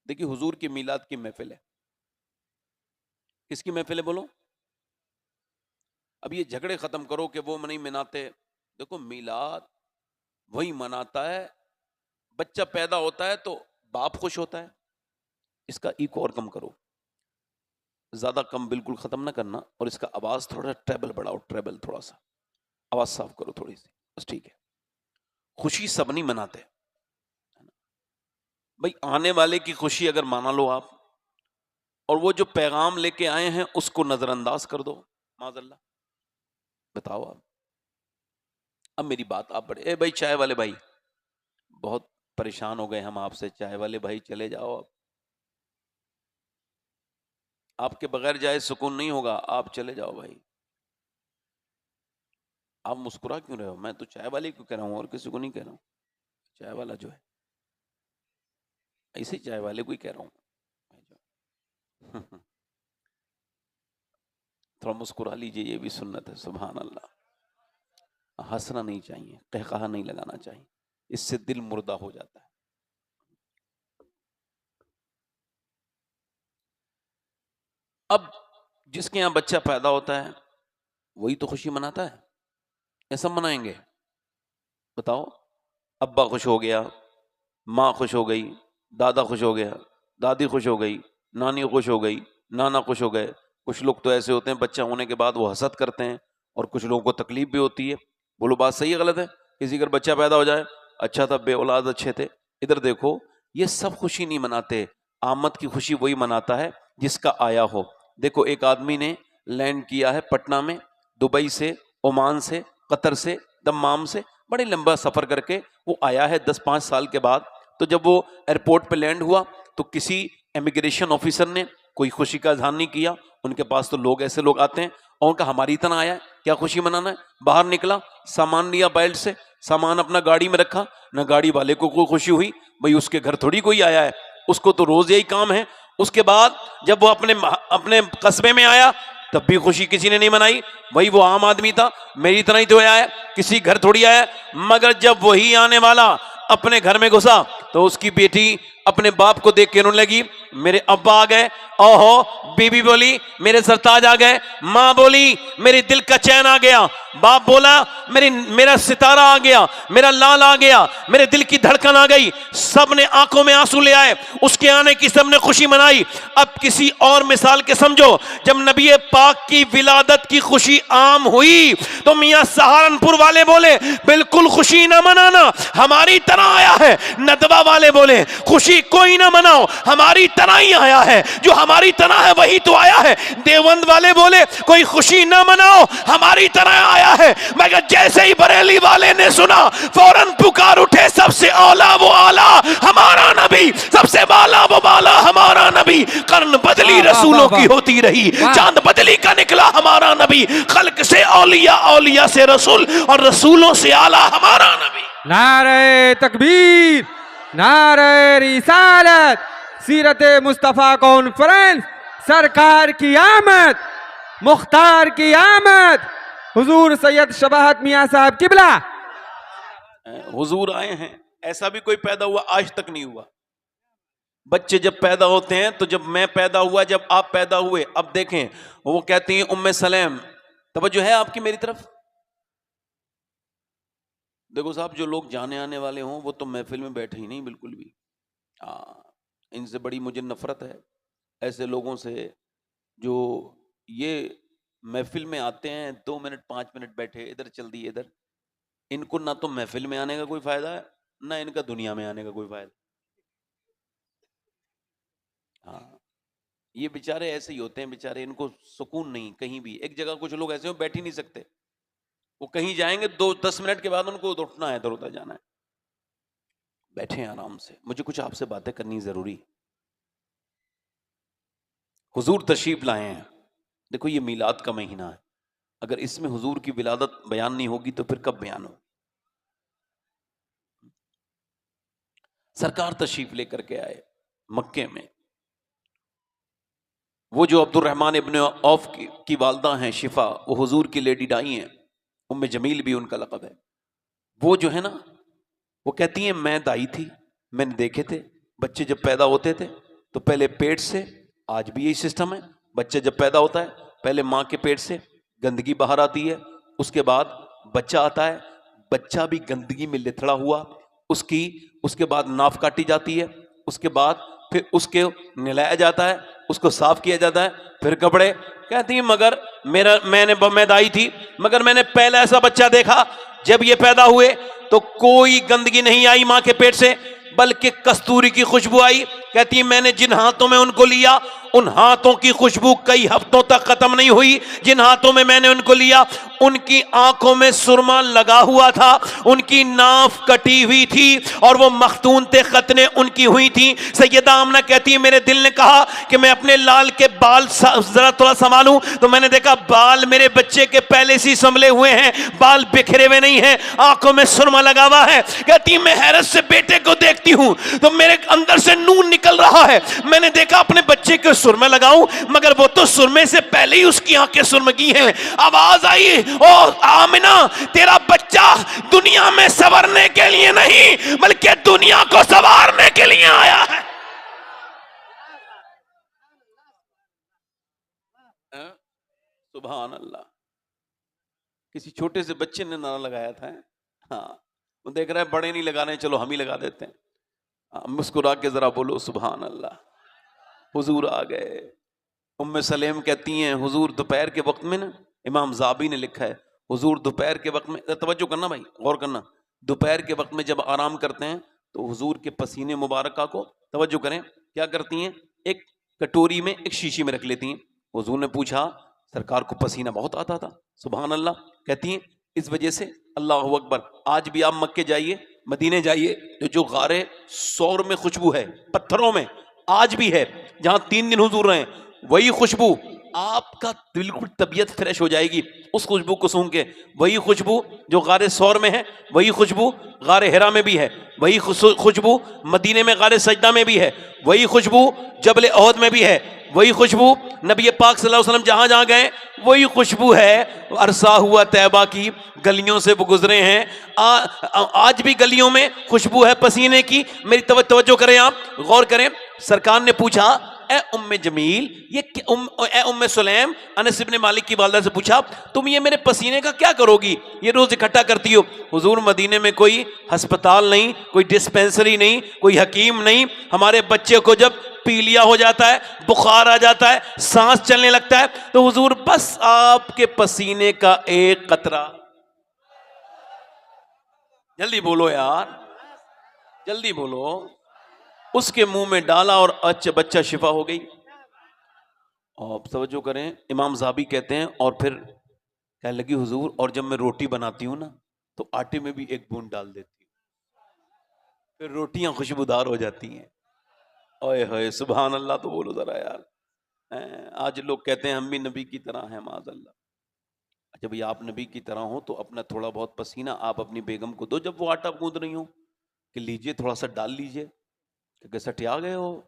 دیکھیے حضور کی میلاد کی محفل ہے. کس کی محفل ہے بولو؟ اب یہ جھگڑے ختم کرو کہ وہ نہیں مناتے. دیکھو میلاد وہی مناتا ہے، بچہ پیدا ہوتا ہے تو باپ خوش ہوتا ہے. اس کا ایکو اور کم کرو، زیادہ کم بالکل ختم نہ کرنا، اور اس کا آواز تھوڑا ٹریبل بڑھاؤ، ٹریبل تھوڑا سا آواز صاف کرو تھوڑی سی، بس ٹھیک ہے. خوشی سب نہیں مناتے بھائی، آنے والے کی خوشی اگر مانا لو آپ، اور وہ جو پیغام لے کے آئے ہیں اس کو نظر انداز کر دو، معاذ اللہ. بتاؤ آپ. اب میری بات آپ بڑھے، اے بھائی چائے والے بھائی، بہت پریشان ہو گئے ہم آپ سے، چائے والے بھائی چلے جاؤ. آپ کے بغیر جائے سکون نہیں ہوگا، آپ چلے جاؤ بھائی. آپ مسکرا کیوں رہے ہو؟ میں تو چائے والے کو کہہ رہا ہوں اور کسی کو نہیں کہہ رہا ہوں. چائے والا جو ہے ایسے چائے والے کو ہی کہہ رہا ہوں. تھوڑا مسکرا لیجئے، یہ بھی سنت ہے. سبحان اللہ. ہنسنا نہیں چاہیے، قہقہا نہیں لگانا چاہیے، اس سے دل مردہ ہو جاتا ہے. اب جس کے یہاں بچہ پیدا ہوتا ہے وہی تو خوشی مناتا ہے. ایسا منائیں گے؟ بتاؤ. ابا خوش ہو گیا، ماں خوش ہو گئی، دادا خوش ہو گیا، دادی خوش ہو گئی، نانی خوش ہو گئی، نانا خوش ہو گئے. کچھ لوگ تو ایسے ہوتے ہیں بچہ ہونے کے بعد وہ حسد کرتے ہیں، اور کچھ لوگوں کو تکلیف بھی ہوتی ہے. بولو بات صحیح ہے غلط ہے؟ کسی کا بچہ پیدا ہو جائے، اچھا تھا، بے اولاد اچھے تھے. ادھر دیکھو، یہ سب خوشی نہیں مناتے. آمد کی خوشی وہی مناتا ہے جس کا آیا ہو. دیکھو ایک آدمی نے لینڈ کیا ہے پٹنہ میں، دبئی سے، عمان سے، قطر سے، دمام سے، بڑے لمبا سفر کر کے وہ آیا ہے 10-5 سال کے بعد. تو جب وہ ایئرپورٹ پہ لینڈ ہوا تو کسی امیگریشن آفیسر نے کوئی خوشی کا اظہار نہیں کیا. ان کے پاس تو لوگ ایسے لوگ آتے ہیں، اور ان کا ہماری اتنا آیا ہے، کیا خوشی منانا ہے؟ باہر نکلا، سامان لیا بیلٹ سے، سامان اپنا گاڑی میں رکھا، نہ گاڑی والے کو کوئی خوشی ہوئی، بھئی اس کے گھر تھوڑی کوئی آیا ہے، اس کو تو روز یہی کام ہے. اس کے بعد جب وہ اپنے قصبے میں آیا تب بھی خوشی کسی نے نہیں منائی، وہی وہ عام آدمی تھا، میری طرح ہی تو آیا ہے، کسی گھر تھوڑی آیا. مگر جب وہی آنے والا اپنے گھر میں گھسا تو اس کی بیٹی اپنے باپ کو دیکھ کے رونے لگی، میرے ابا آ گئے. اوہو، بیوی بولی میرے سرتاج آ گئے، ماں بولی میری دل کا چین آ گیا، باپ بولا میرا ستارہ آ گیا، میرا لال آ گیا، میرے دل کی دھڑکن آ گئی. سب نے آنکھوں میں آنسو لے آئے، اس کے آنے کی سب نے خوشی منائی. اب کسی اور مثال کے سمجھو، جب نبی پاک کی ولادت کی خوشی عام ہوئی تو میاں سہارنپور والے بولے بالکل خوشی نہ منانا، ہماری طرح آیا ہے. ندوہ والے بولے خوشی کوئی نہ مناؤ، ہماری طرح ہی آیا ہے، جو ہماری طرح ہے وہی تو آیا ہے. دیوبند والے بولے کوئی خوشی نہ مناؤ، ہماری طرح آیا ہے. مگر جیسے ہی بریلی والے نے سنا فوراً پکار اٹھے، سب سے اولا وہ آلہ ہمارا نبی، سب سے بالا وہ بالا ہمارا نبی. قرن بدلی رسولوں کی ہوتی رہی، چاند بدلی کا نکلا ہمارا نبی. خلق سے اولیاء، اولیاء سے رسول، اور رسولوں سے اعلیٰ ہمارا نبی. نعرہ تکبیر، نعرہ رسالت، سیرت مصطفیٰ کانفرنس، سرکار کی آمد، مختار کی آمد، حضور سید شباہت میاں صاحب قبلہ. حضور آئے ہیں، ایسا بھی کوئی پیدا ہوا آج تک نہیں ہوا. بچے جب پیدا ہوتے ہیں تو جب میں پیدا ہوا، جب آپ پیدا ہوئے، اب دیکھیں وہ کہتی ہیں ام سلیم، توجہ ہے آپ کی میری طرف؟ دیکھو صاحب، جو لوگ جانے آنے والے ہوں وہ تو محفل میں بیٹھے ہی نہیں بالکل بھی. ان سے بڑی مجھے نفرت ہے، ایسے لوگوں سے جو یہ محفل میں آتے ہیں 2 منٹ 5 منٹ بیٹھے، ادھر چل دی ادھر. ان کو نہ تو محفل میں آنے کا کوئی فائدہ ہے، نہ ان کا دنیا میں آنے کا کوئی فائدہ. یہ بیچارے ایسے ہی ہوتے ہیں، بیچارے ان کو سکون نہیں کہیں بھی. ایک جگہ کچھ لوگ ایسے ہیں بیٹھ ہی نہیں سکتے، وہ کہیں جائیں گے 10 منٹ کے بعد ان کو اٹھنا ہے، ادھر ادھر جانا ہے. بیٹھے ہیں آرام سے، مجھے کچھ آپ سے باتیں کرنی ضروری. حضور تشریف لائے ہیں، دیکھو یہ میلاد کا مہینہ ہے، اگر اس میں حضور کی ولادت بیان نہیں ہوگی تو پھر کب بیان ہو؟ سرکار تشریف لے کر کے آئے مکے میں. وہ جو عبد الرحمن ابن عوف کی والدہ ہیں شفا، وہ حضور کی لیڈی ڈائی ہیں، ام جمیل بھی ان کا لقب ہے. وہ جو ہے نا، وہ کہتی ہیں میں دائی تھی، میں نے دیکھے تھے بچے جب پیدا ہوتے تھے تو پہلے پیٹ سے، آج بھی یہی سسٹم ہے، بچہ جب پیدا ہوتا ہے پہلے ماں کے پیٹ سے گندگی باہر آتی ہے، اس کے بعد بچہ آتا ہے، بچہ بھی گندگی میں لتھڑا ہوا، اس کے بعد ناف کاٹی جاتی ہے، اس کے بعد پھر اس کے نہلایا جاتا ہے، اس کو صاف کیا جاتا ہے، پھر کپڑے. کہتی ہیں مگر میں دائی تھی، مگر میں نے پہلا ایسا بچہ دیکھا جب یہ پیدا ہوئے تو کوئی گندگی نہیں آئی ماں کے پیٹ سے، بلکہ کستوری کی خوشبو آئی. کہتی ہیں میں نے جن ہاتھوں میں ان کو لیا ان ہاتھوں کی خوشبو کئی ہفتوں تک ختم نہیں ہوئی. جن ہاتھوں میں نے ان کو لیا ان کی آنکھوں میں سرما لگا ہوا تھا، ان کی ناف کٹی ہوئی تھی اور وہ مختون تھے، ختنیں ان کی ہوئی تھیں. سیدہ آمنہ کہتی ہے میرے دل نے کہا کہ میں اپنے لال کے بال ذرا تھوڑا سنبھالوں، تو میں نے دیکھا بال میرے بچے کے پہلے سے سنبھلے ہوئے ہیں، بال بکھرے ہوئے نہیں ہیں، آنکھوں میں سرما لگا ہوا ہے. کہتی میں حیرت سے بیٹے کو دیکھتی ہوں تو میرے اندر سے نون نکل رہا ہے. میں نے دیکھا اپنے بچے کے سرمے لگاؤں، مگر وہ تو سرمے سے پہلے ہی اس کی آنکھیں سرمگی ہیں. آواز آئی او آمنہ تیرا بچہ دنیا میں سنورنے کے لیے نہیں بلکہ دنیا کو سنوارنے کے لیے آیا ہے. سبحان اللہ. کسی چھوٹے سے بچے نے نعرہ لگایا تھا، ہاں وہ دیکھ رہا ہے بڑے نہیں لگانے، چلو ہم ہی لگا دیتے ہیں. مسکرا کے ذرا بولو سبحان اللہ. حضور آ گئے. ام سلیم کہتی ہیں حضور دوپہر کے وقت میں نا، امام زابی نے لکھا ہے حضور دوپہر کے وقت میں، توجہ کرنا بھائی غور کرنا، دوپہر کے وقت میں جب آرام کرتے ہیں تو حضور کے پسینے مبارکہ کو توجہ کریں کیا کرتی ہیں، ایک کٹوری میں ایک شیشی میں رکھ لیتی ہیں. حضور نے پوچھا سرکار کو پسینہ بہت آتا تھا. سبحان اللہ. کہتی ہیں اس وجہ سے اللہ اکبر آج بھی آپ مکے جائیے مدینے جائیے جو غار سور میں خوشبو ہے پتھروں میں آج بھی ہے، جہاں 3 دن حضور رہے وہی خوشبو آپ کا بالکل طبیعت فریش ہو جائے گی اس خوشبو کو سونگھ کے. وہی خوشبو جو غار سور میں ہے، وہی خوشبو غار حرا میں بھی ہے، وہی خوشبو مدینے میں غار سجدہ میں بھی ہے، وہی خوشبو جبل احد میں بھی ہے، وہی خوشبو نبی پاک صلی اللہ علیہ وسلم جہاں جہاں گئے وہی خوشبو ہے. عرصہ ہوا طیبہ کی گلیوں سے وہ گزرے ہیں، آج بھی گلیوں میں خوشبو ہے پسینے کی. میری توجہ کریں، آپ غور کریں. سرکار نے پوچھا اے ام جمیل، اے ام سلیم، انس بن مالک کی والدہ سے پوچھا تم یہ میرے پسینے کا کیا کرو گی، یہ روز اکٹھا کرتی ہو؟ حضور مدینے میں کوئی ہسپتال نہیں، کوئی ڈسپینسری نہیں، کوئی حکیم نہیں. ہمارے بچے کو جب پیلیا ہو جاتا ہے، بخار آ جاتا ہے، سانس چلنے لگتا ہے تو حضور بس آپ کے پسینے کا ایک قطرہ، جلدی بولو یار جلدی بولو، اس کے منہ میں ڈالا اور بچہ شفا ہو گئی. اور توجہ کریں امام زابی کہتے ہیں اور پھر کہنے لگی حضور اور جب میں روٹی بناتی ہوں نا تو آٹے میں بھی ایک بوند ڈال دیتی ہوں، پھر روٹیاں خوشبودار ہو جاتی ہیں. اوئے ہوئے سبحان اللہ. تو بولو ذرا یار. آج لوگ کہتے ہیں ہم بھی نبی کی طرح ہیں، معاذ اللہ. اچھا بھئی آپ نبی کی طرح ہو تو اپنا تھوڑا بہت پسینہ آپ اپنی بیگم کو دو جب وہ آٹا گوندھ رہی ہوں کہ لیجئے تھوڑا سا ڈال لیجئے. کہ سٹیا گئے ہو،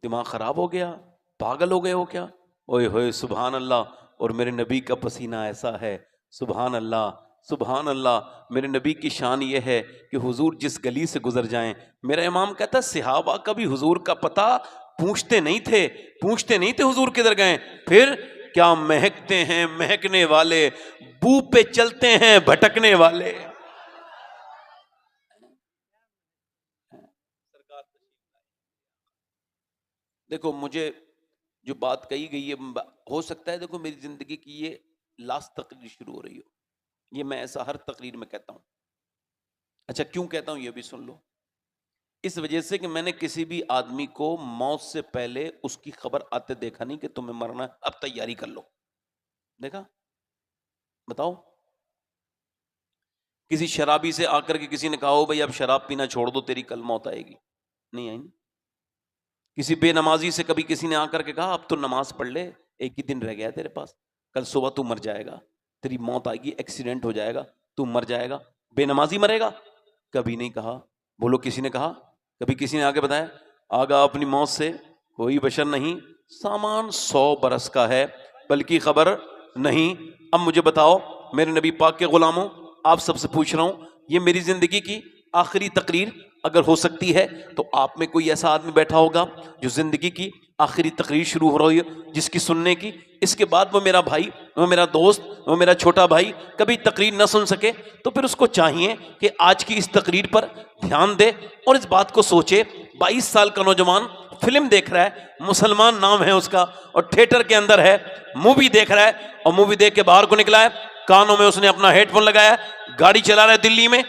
دماغ خراب ہو گیا، پاگل ہو گئے ہو کیا؟ اوئے ہوئے سبحان اللہ. اور میرے نبی کا پسینہ ایسا ہے سبحان اللہ سبحان اللہ. میرے نبی کی شان یہ ہے کہ حضور جس گلی سے گزر جائیں، میرا امام کہتا ہے صحابہ کبھی حضور کا پتہ پوچھتے نہیں تھے حضور کدھر گئے. پھر کیا مہکتے ہیں مہکنے والے، بو پہ چلتے ہیں بھٹکنے والے. دیکھو مجھے جو بات کہی گئی ہے، ہو سکتا ہے دیکھو میری زندگی کی یہ لاسٹ تقریر شروع ہو رہی ہو، یہ میں ایسا ہر تقریر میں کہتا ہوں. اچھا کیوں کہتا ہوں یہ بھی سن لو. اس وجہ سے کہ میں نے کسی بھی آدمی کو موت سے پہلے اس کی خبر آتے دیکھا نہیں کہ تمہیں مرنا اب تیاری کر لو. دیکھا؟ بتاؤ کسی شرابی سے آ کر کے کسی نے کہا ہو بھائی اب شراب پینا چھوڑ دو تیری کل موت آئے گی؟ نہیں آئی. کسی بے نمازی سے کبھی کسی نے آ کر کے کہا اب تو نماز پڑھ لے، ایک ہی دن رہ گیا تیرے پاس، کل صبح تو مر جائے گا، تیری موت آئے گی، ایکسیڈنٹ ہو جائے گا، تو مر جائے گا، بے نمازی مرے گا؟ کبھی نہیں کہا. بولو کسی نے کہا؟ کبھی کسی نے آگے بتایا آگا اپنی موت سے کوئی بشر نہیں، سامان 100 برس کا ہے بلکہ خبر نہیں. اب مجھے بتاؤ میرے نبی پاک کے غلاموں، آپ سب سے پوچھ رہا ہوں، یہ میری زندگی کی آخری تقریر اگر ہو سکتی ہے تو آپ میں کوئی ایسا آدمی بیٹھا ہوگا جو زندگی کی آخری تقریر شروع ہو رہی ہے جس کی سننے کی اس کے بعد وہ میرا بھائی، وہ میرا دوست، وہ میرا چھوٹا بھائی کبھی تقریر نہ سن سکے، تو پھر اس کو چاہیے کہ آج کی اس تقریر پر دھیان دے اور اس بات کو سوچے۔ 22 سال کا نوجوان فلم دیکھ رہا ہے، مسلمان نام ہے اس کا، اور تھیٹر کے اندر ہے، مووی دیکھ رہا ہے، اور مووی دیکھ کے باہر کو نکلا ہے، کانوں میں اس نے اپنا ہیڈ فون لگایا ہے، گاڑی چلا رہا ہے دلی میں۔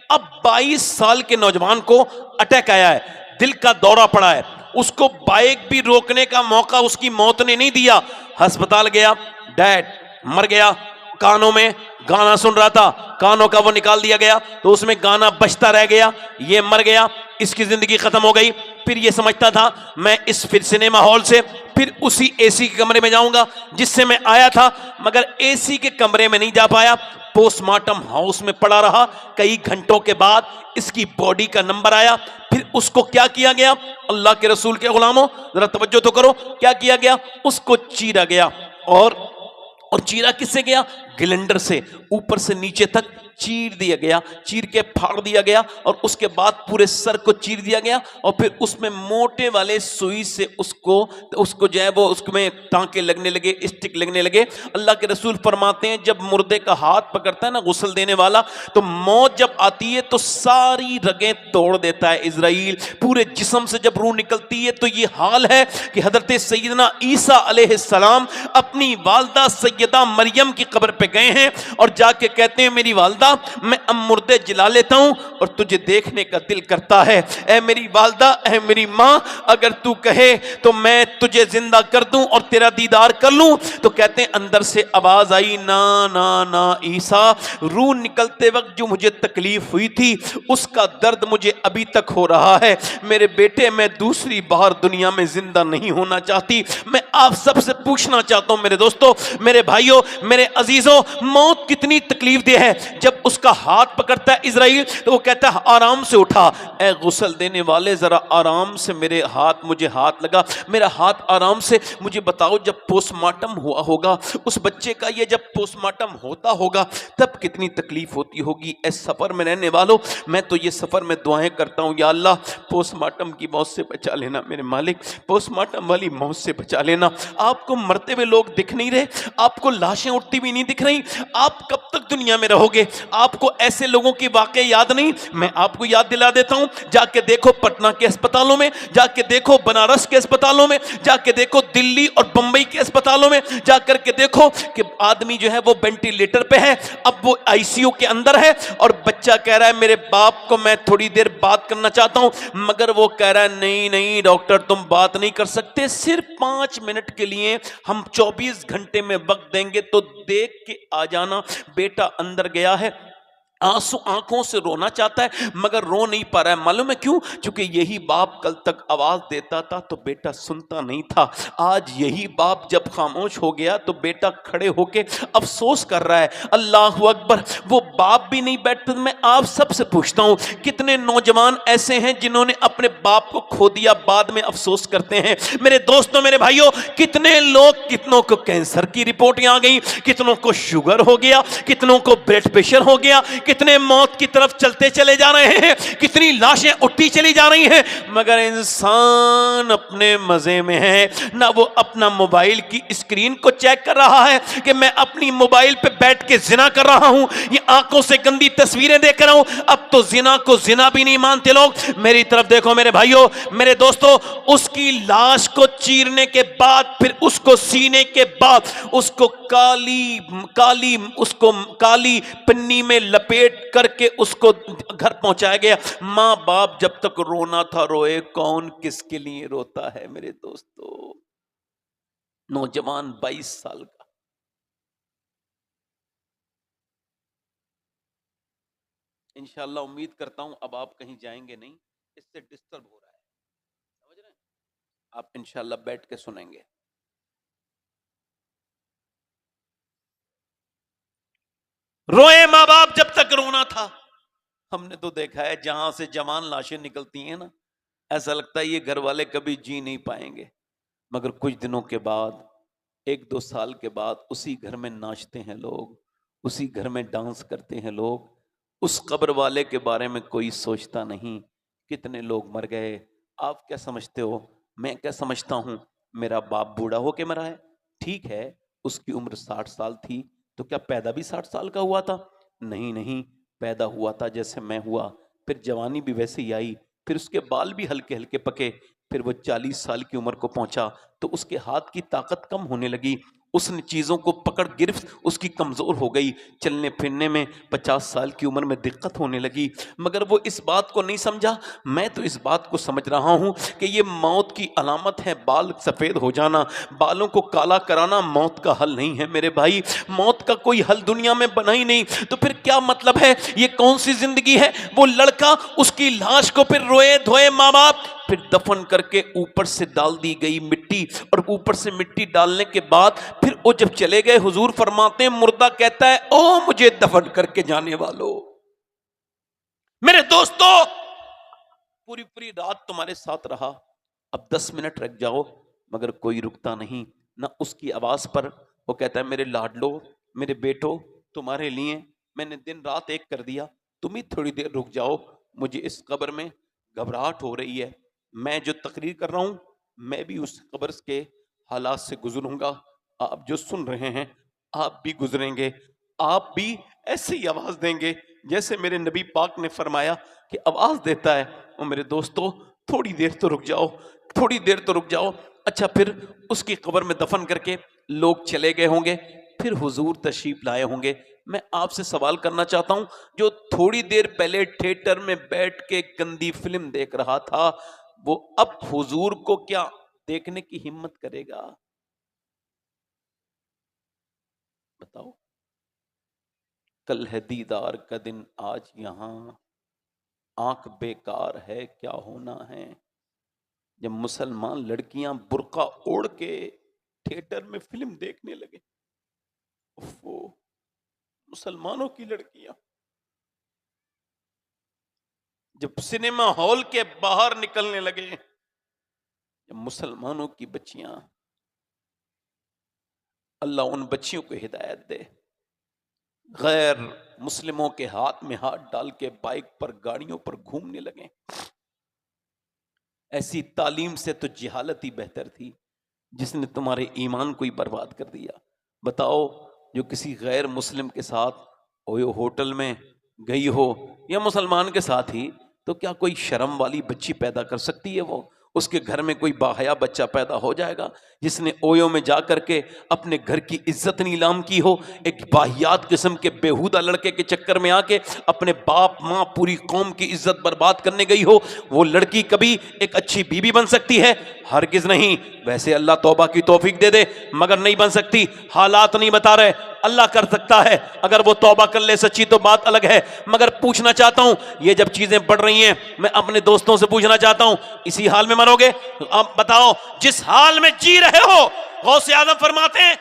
اب 22 سال کے نوجوان کو اٹیک آیا ہے، دل کا دورہ پڑا ہے، اس کو بائک بھی روکنے کا موقع اس کی موت نے نہیں دیا، ہسپتال گیا، ڈیڈ مر گیا، کانوں میں گانا سن رہا تھا، کانوں کا وہ نکال دیا گیا تو اس میں گانا بجتا رہ گیا، یہ مر گیا، اس کی زندگی ختم ہو گئی۔ پھر یہ سمجھتا تھا میں اس پھر سنیما ہال سے پھر اسی اے سی کے کمرے میں جاؤں گا جس سے میں آیا تھا، مگر اے سی کے کمرے میں نہیں جا پایا، پوسٹ مارٹم ہاؤس میں پڑا رہا۔ کئی گھنٹوں کے بعد اس کی باڈی کا نمبر آیا، پھر اس کو کیا کیا گیا؟ اللہ کے رسول کے غلاموں ذرا توجہ تو کرو، کیا کیا گیا؟ اس کو چیرا گیا، اور چیرا کس سے گیا؟ گلنڈر سے، اوپر سے نیچے تک چیر دیا گیا، چیر کے پھاڑ دیا گیا، اور اس کے بعد پورے سر کو چیر دیا گیا، اور پھر اس میں موٹے والے سوئی سے اس کو جو ہے وہ اس میں ٹانکے لگنے لگے، اسٹک لگنے لگے۔ اللہ کے رسول فرماتے ہیں جب مردے کا ہاتھ پکڑتا ہے نا غسل دینے والا، تو موت جب آتی ہے تو ساری رگیں توڑ دیتا ہے اسرائیل، پورے جسم سے جب روح نکلتی ہے تو یہ حال ہے کہ حضرت سیدنا عیسیٰ علیہ السلام اپنی والدہ سیدہ مریم کی قبر پہ گئے ہیں اور جا کے کہتے ہیں میری والدہ میں اب مردے جلا لیتا ہوں اور تجھے دیکھنے کا دل کرتا ہے، اے میری والدہ، اے میری ماں، اگر تو کہے تو میں تجھے زندہ کر دوں اور تیرا دیدار کر لوں۔ تو کہتے ہیں اندر سے آواز آئی، نا نا نا عیسیٰ، روح نکلتے وقت جو مجھے تکلیف ہوئی تھی اس کا درد مجھے ابھی تک ہو رہا ہے، میرے بیٹے میں دوسری بار دنیا میں زندہ نہیں ہونا چاہتی۔ میں آپ سب سے پوچھنا چاہتا ہوں میرے دوستوں، میرے بھائیوں، میرے عزیزوں، موت کتنی تکلیف دہ ہے۔ جب اس کا ہاتھ پکڑتا ہے اسرائیل تو وہ کہتا ہے آرام سے اٹھا، اے غسل دینے والے ذرا آرام سے مجھے ہاتھ لگا، میرا ہاتھ آرام سے، مجھے بتاؤ جب پوسٹ مارٹم ہوا ہوگا اس بچے کا، یہ جب پوسٹ مارٹم ہوتا ہوگا تب کتنی تکلیف ہوتی ہوگی۔ اے سفر میں رہنے والوں، میں تو یہ سفر میں دعائیں کرتا ہوں، یا اللہ پوسٹ مارٹم کی موت سے بچا لینا میرے مالک، پوسٹ مارٹم والی موت سے بچا لینا۔ آپ کو مرتے ہوئے لوگ دکھ نہیں رہے، آپ کو لاشیں اٹھتی بھی نہیں دکھ رہی، آپ کب تک دنیا میں رہو گے؟ آپ کو ایسے لوگوں کی واقعے یاد نہیں؟ میں آپ کو یاد دلا دیتا ہوں، جا کے دیکھو پٹنہ کے اسپتالوں میں، جا کے دیکھو بنارس کے اسپتالوں میں، جا کے دیکھو دلی اور بمبئی کے اسپتالوں میں، جا کر کے دیکھو کہ آدمی جو ہے وہ وینٹیلیٹر پہ ہے، اب وہ آئی سی یو کے اندر ہے، اور بچہ کہہ رہا ہے میرے باپ کو میں تھوڑی دیر بات کرنا چاہتا ہوں، مگر وہ کہہ رہا ہے نہیں نہیں ڈاکٹر تم بات نہیں کر سکتے، صرف 5 منٹ کے لیے ہم 24 گھنٹے میں وقت دیں گے تو دیکھ کے آ جانا۔ بیٹا اندر گیا ہے، آنسو آنکھوں سے رونا چاہتا ہے مگر رو نہیں پا رہا ہے، معلوم ہے کیوں؟ چونکہ یہی باپ کل تک آواز دیتا تھا تو بیٹا سنتا نہیں تھا، آج یہی باپ جب خاموش ہو گیا تو بیٹا کھڑے ہو کے افسوس کر رہا ہے۔ اللہ اکبر، وہ باپ بھی نہیں بیٹھتا۔ میں آپ سب سے پوچھتا ہوں کتنے نوجوان ایسے ہیں جنہوں نے اپنے باپ کو کھو دیا، بعد میں افسوس کرتے ہیں؟ میرے دوستوں، میرے بھائیوں، کتنوں کو کینسر کی رپورٹیں آ گئی، کتنوں کو شوگر ہو گیا، کتنوں کو بلڈ پریشر ہو گیا، کتنے موت کی طرف چلتے چلے جا رہے ہیں، کتنی لاشیں اٹھتی چلی جا رہی ہیں، مگر انسان اپنے مزے میں ہے، نہ وہ اپنا موبائل کی اسکرین کو چیک کر رہا ہے کہ میں اپنی موبائل پہ بیٹھ کے زنا کر رہا ہوں، یہ آنکھوں سے گندی تصویریں دیکھ رہا ہوں۔ اب تو زنا کو زنا بھی نہیں مانتے لوگ۔ میری طرف دیکھو میرے بھائیوں، میرے دوستوں، اس کی لاش کو چیرنے کے بعد، پھر اس کو سینے کے بعد اس کو کالی پنی میں لپیٹ کر کے اس کو گھر پہنچایا گیا۔ ماں باپ جب تک رونا تھا روئے، کون کس کے لیے روتا ہے میرے دوستو؟ نوجوان 22 سال کا، انشاءاللہ امید کرتا ہوں اب آپ کہیں جائیں گے نہیں، اس سے ڈسٹرب ہو رہا ہے، سمجھ رہے ہیں؟ آپ انشاءاللہ بیٹھ کے سنیں گے۔ روئے ماں باپ جب تک رونا تھا۔ ہم نے تو دیکھا ہے جہاں سے جوان لاشیں نکلتی ہیں نا، ایسا لگتا ہے یہ گھر والے کبھی جی نہیں پائیں گے، مگر کچھ دنوں کے بعد، 1-2 سال کے بعد اسی گھر میں ناچتے ہیں لوگ، اسی گھر میں ڈانس کرتے ہیں لوگ، اس قبر والے کے بارے میں کوئی سوچتا نہیں کتنے لوگ مر گئے. آپ کیا سمجھتے ہو, میں کیا سمجھتا ہوں, میرا باپ بوڑھا ہو کے مرا ہے, ٹھیک ہے اس کی عمر 60 سال تھی, تو کیا پیدا بھی 60 سال کا ہوا تھا؟ نہیں نہیں, پیدا ہوا تھا جیسے میں ہوا, پھر جوانی بھی ویسے ہی آئی, پھر اس کے بال بھی ہلکے ہلکے پکے, پھر وہ 40 سال کی عمر کو پہنچا تو اس کے ہاتھ کی طاقت کم ہونے لگی, اس نے چیزوں کو پکڑ گرفت اس کی کمزور ہو گئی, چلنے پھرنے میں 50 سال کی عمر میں دقت ہونے لگی, مگر وہ اس بات کو نہیں سمجھا. میں تو اس بات کو سمجھ رہا ہوں کہ یہ موت کی علامت ہے, بال سفید ہو جانا, بالوں کو کالا کرانا موت کا حل نہیں ہے میرے بھائی, موت کا کوئی حل دنیا میں بنا ہی نہیں. تو پھر کیا مطلب ہے, یہ کون سی زندگی ہے؟ وہ لڑکا اس کی لاش کو پھر روئے دھوئے ماں باپ, پھر دفن کر کے اوپر سے ڈال دی گئی مٹی, اور اوپر سے مٹی ڈالنے کے بعد پھر وہ جب چلے گئے, حضور فرماتے ہیں مردہ کہتا ہے او مجھے دفن کر کے جانے والو, میرے دوستو پوری پوری رات تمہارے ساتھ رہا, اب 10 منٹ رک جاؤ, مگر کوئی رکتا نہیں نہ اس کی آواز پر. وہ کہتا ہے میرے لاڈلو, میرے بیٹو, تمہارے لیے میں نے دن رات ایک کر دیا, تم ہی تھوڑی دیر رک جاؤ, مجھے اس قبر میں گھبراہٹ ہو رہی ہے, میں جو تقریر کر رہا ہوں میں بھی اس قبر کے حالات سے گزروں گا, آپ جو سن رہے ہیں آپ بھی گزریں گے, آپ بھی ایسی ہی آواز دیں گے جیسے میرے نبی پاک نے فرمایا کہ آواز دیتا ہے. اور میرے دوستو تھوڑی دیر تو رک جاؤ, تھوڑی دیر تو رک جاؤ. اچھا پھر اس کی قبر میں دفن کر کے لوگ چلے گئے ہوں گے, پھر حضور تشریف لائے ہوں گے. میں آپ سے سوال کرنا چاہتا ہوں, جو تھوڑی دیر پہلے تھیٹر میں بیٹھ کے گندی فلم دیکھ رہا تھا, وہ اب حضور کو کیا دیکھنے کی ہمت کرے گا؟ بتاؤ. کل ہے دیدار کا دن, آج یہاں آنکھ بیکار ہے, کیا ہونا ہے. جب مسلمان لڑکیاں برقع اوڑھ کے تھیٹر میں فلم دیکھنے لگے, وہ مسلمانوں کی لڑکیاں جب سنیما ہال کے باہر نکلنے لگے, جب مسلمانوں کی بچیاں, اللہ ان بچیوں کو ہدایت دے, غیر مسلموں کے ہاتھ میں ہاتھ ڈال کے بائک پر گاڑیوں پر گھومنے لگے. ایسی تعلیم سے تو جہالت ہی بہتر تھی جس نے تمہارے ایمان کو ہی برباد کر دیا. بتاؤ جو کسی غیر مسلم کے ساتھ ہوٹل میں گئی ہو یا مسلمان کے ساتھ ہی, تو کیا کوئی شرم والی بچی پیدا کر سکتی ہے؟ وہ اس کے گھر میں کوئی باحیا بچہ پیدا ہو جائے گا جس نے اویو میں جا کر کے اپنے گھر کی عزت نیلام کی ہو, ایک باحیات قسم کے بیہودہ لڑکے کے چکر میں آ کے اپنے باپ ماں پوری قوم کی عزت برباد کرنے گئی ہو. وہ لڑکی کبھی ایک اچھی بیوی بن سکتی ہے؟ ہرگز نہیں. ویسے اللہ توبہ کی توفیق دے دے, مگر نہیں بن سکتی. حالات نہیں بتا رہے, اللہ کر سکتا ہے اگر وہ توبہ کر لے سچی تو بات الگ ہے. مگر پوچھنا چاہتا ہوں, یہ جب چیزیں بڑھ رہی ہیں, میں اپنے دوستوں سے پوچھنا چاہتا ہوں, اسی حال میں مرو گے؟ اب بتاؤ, جس حال میں جی رہے ہو, غوث اعظم فرماتے ہیں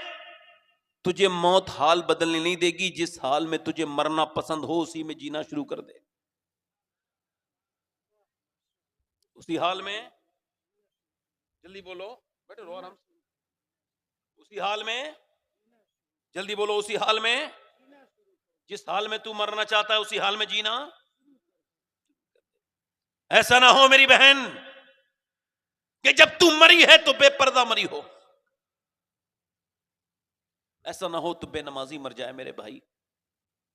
تجھے موت حال بدلنے نہیں دے گی, جس حال میں تجھے مرنا پسند ہو اسی میں جینا شروع کر دے. اسی حال میں, جلدی بولو بیٹے, رو آرام سے, اسی حال میں, جلدی بولو, اسی حال میں, جس حال میں تو مرنا چاہتا ہے اسی حال میں جینا. ایسا نہ ہو میری بہن کہ جب تو مری ہے تو بے پردہ مری ہو, ایسا نہ ہو تو بے نمازی مر جائے میرے بھائی,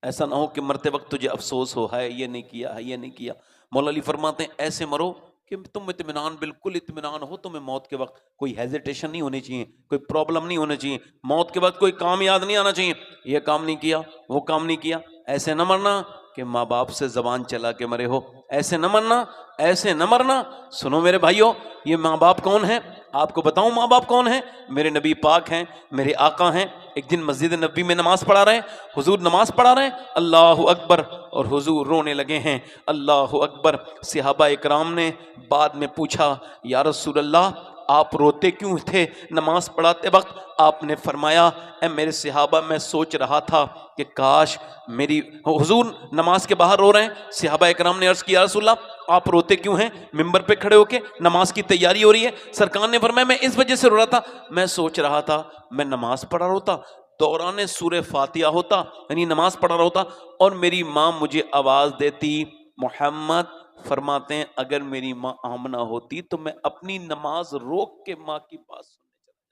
ایسا نہ ہو کہ مرتے وقت تجھے افسوس ہو, ہے یہ نہیں کیا, ہے یہ نہیں کیا. مولا علی فرماتے ہیں ایسے مرو کہ تم اطمینان, بالکل اطمینان ہو, تمہیں موت کے وقت کوئی ہیزیٹیشن نہیں ہونی چاہیے, کوئی پرابلم نہیں ہونی چاہیے, موت کے وقت کوئی کام یاد نہیں آنا چاہیے, یہ کام نہیں کیا, وہ کام نہیں کیا. ایسے نہ مرنا کہ ماں باپ سے زبان چلا کے مرے ہو, ایسے نہ مرنا, ایسے نہ مرنا. سنو میرے بھائیو, یہ ماں باپ کون ہیں؟ آپ کو بتاؤں ماں باپ کون ہیں؟ میرے نبی پاک ہیں, میرے آقا ہیں. ایک دن مسجد نبی میں نماز پڑھا رہے ہیں, حضور نماز پڑھا رہے ہیں, اللہ اکبر, اور حضور رونے لگے ہیں, اللہ اکبر. صحابہ اکرام نے بعد میں پوچھا یا رسول اللہ آپ روتے کیوں تھے نماز پڑھاتے وقت؟ آپ نے فرمایا اے میرے صحابہ, میں سوچ رہا تھا کہ کاش میری, حضور نماز کے باہر رو رہے ہیں. صحابہ اکرام نے عرض کیا رسول اللہ آپ روتے کیوں ہیں؟ ممبر پہ کھڑے ہو کے نماز کی تیاری ہو رہی ہے. سرکار نے فرمایا میں اس وجہ سے رو رہا تھا, میں سوچ رہا تھا میں نماز پڑھا رہا ہوتا, دوران سورہ فاتحہ ہوتا, یعنی نماز پڑھا رہا ہوتا, اور میری ماں مجھے آواز دیتی محمد فرماتے ہیں اگر میری ماں آمنہ ہوتی تو میں اپنی نماز روک کے ماں کی بات سننے چلا جاتا۔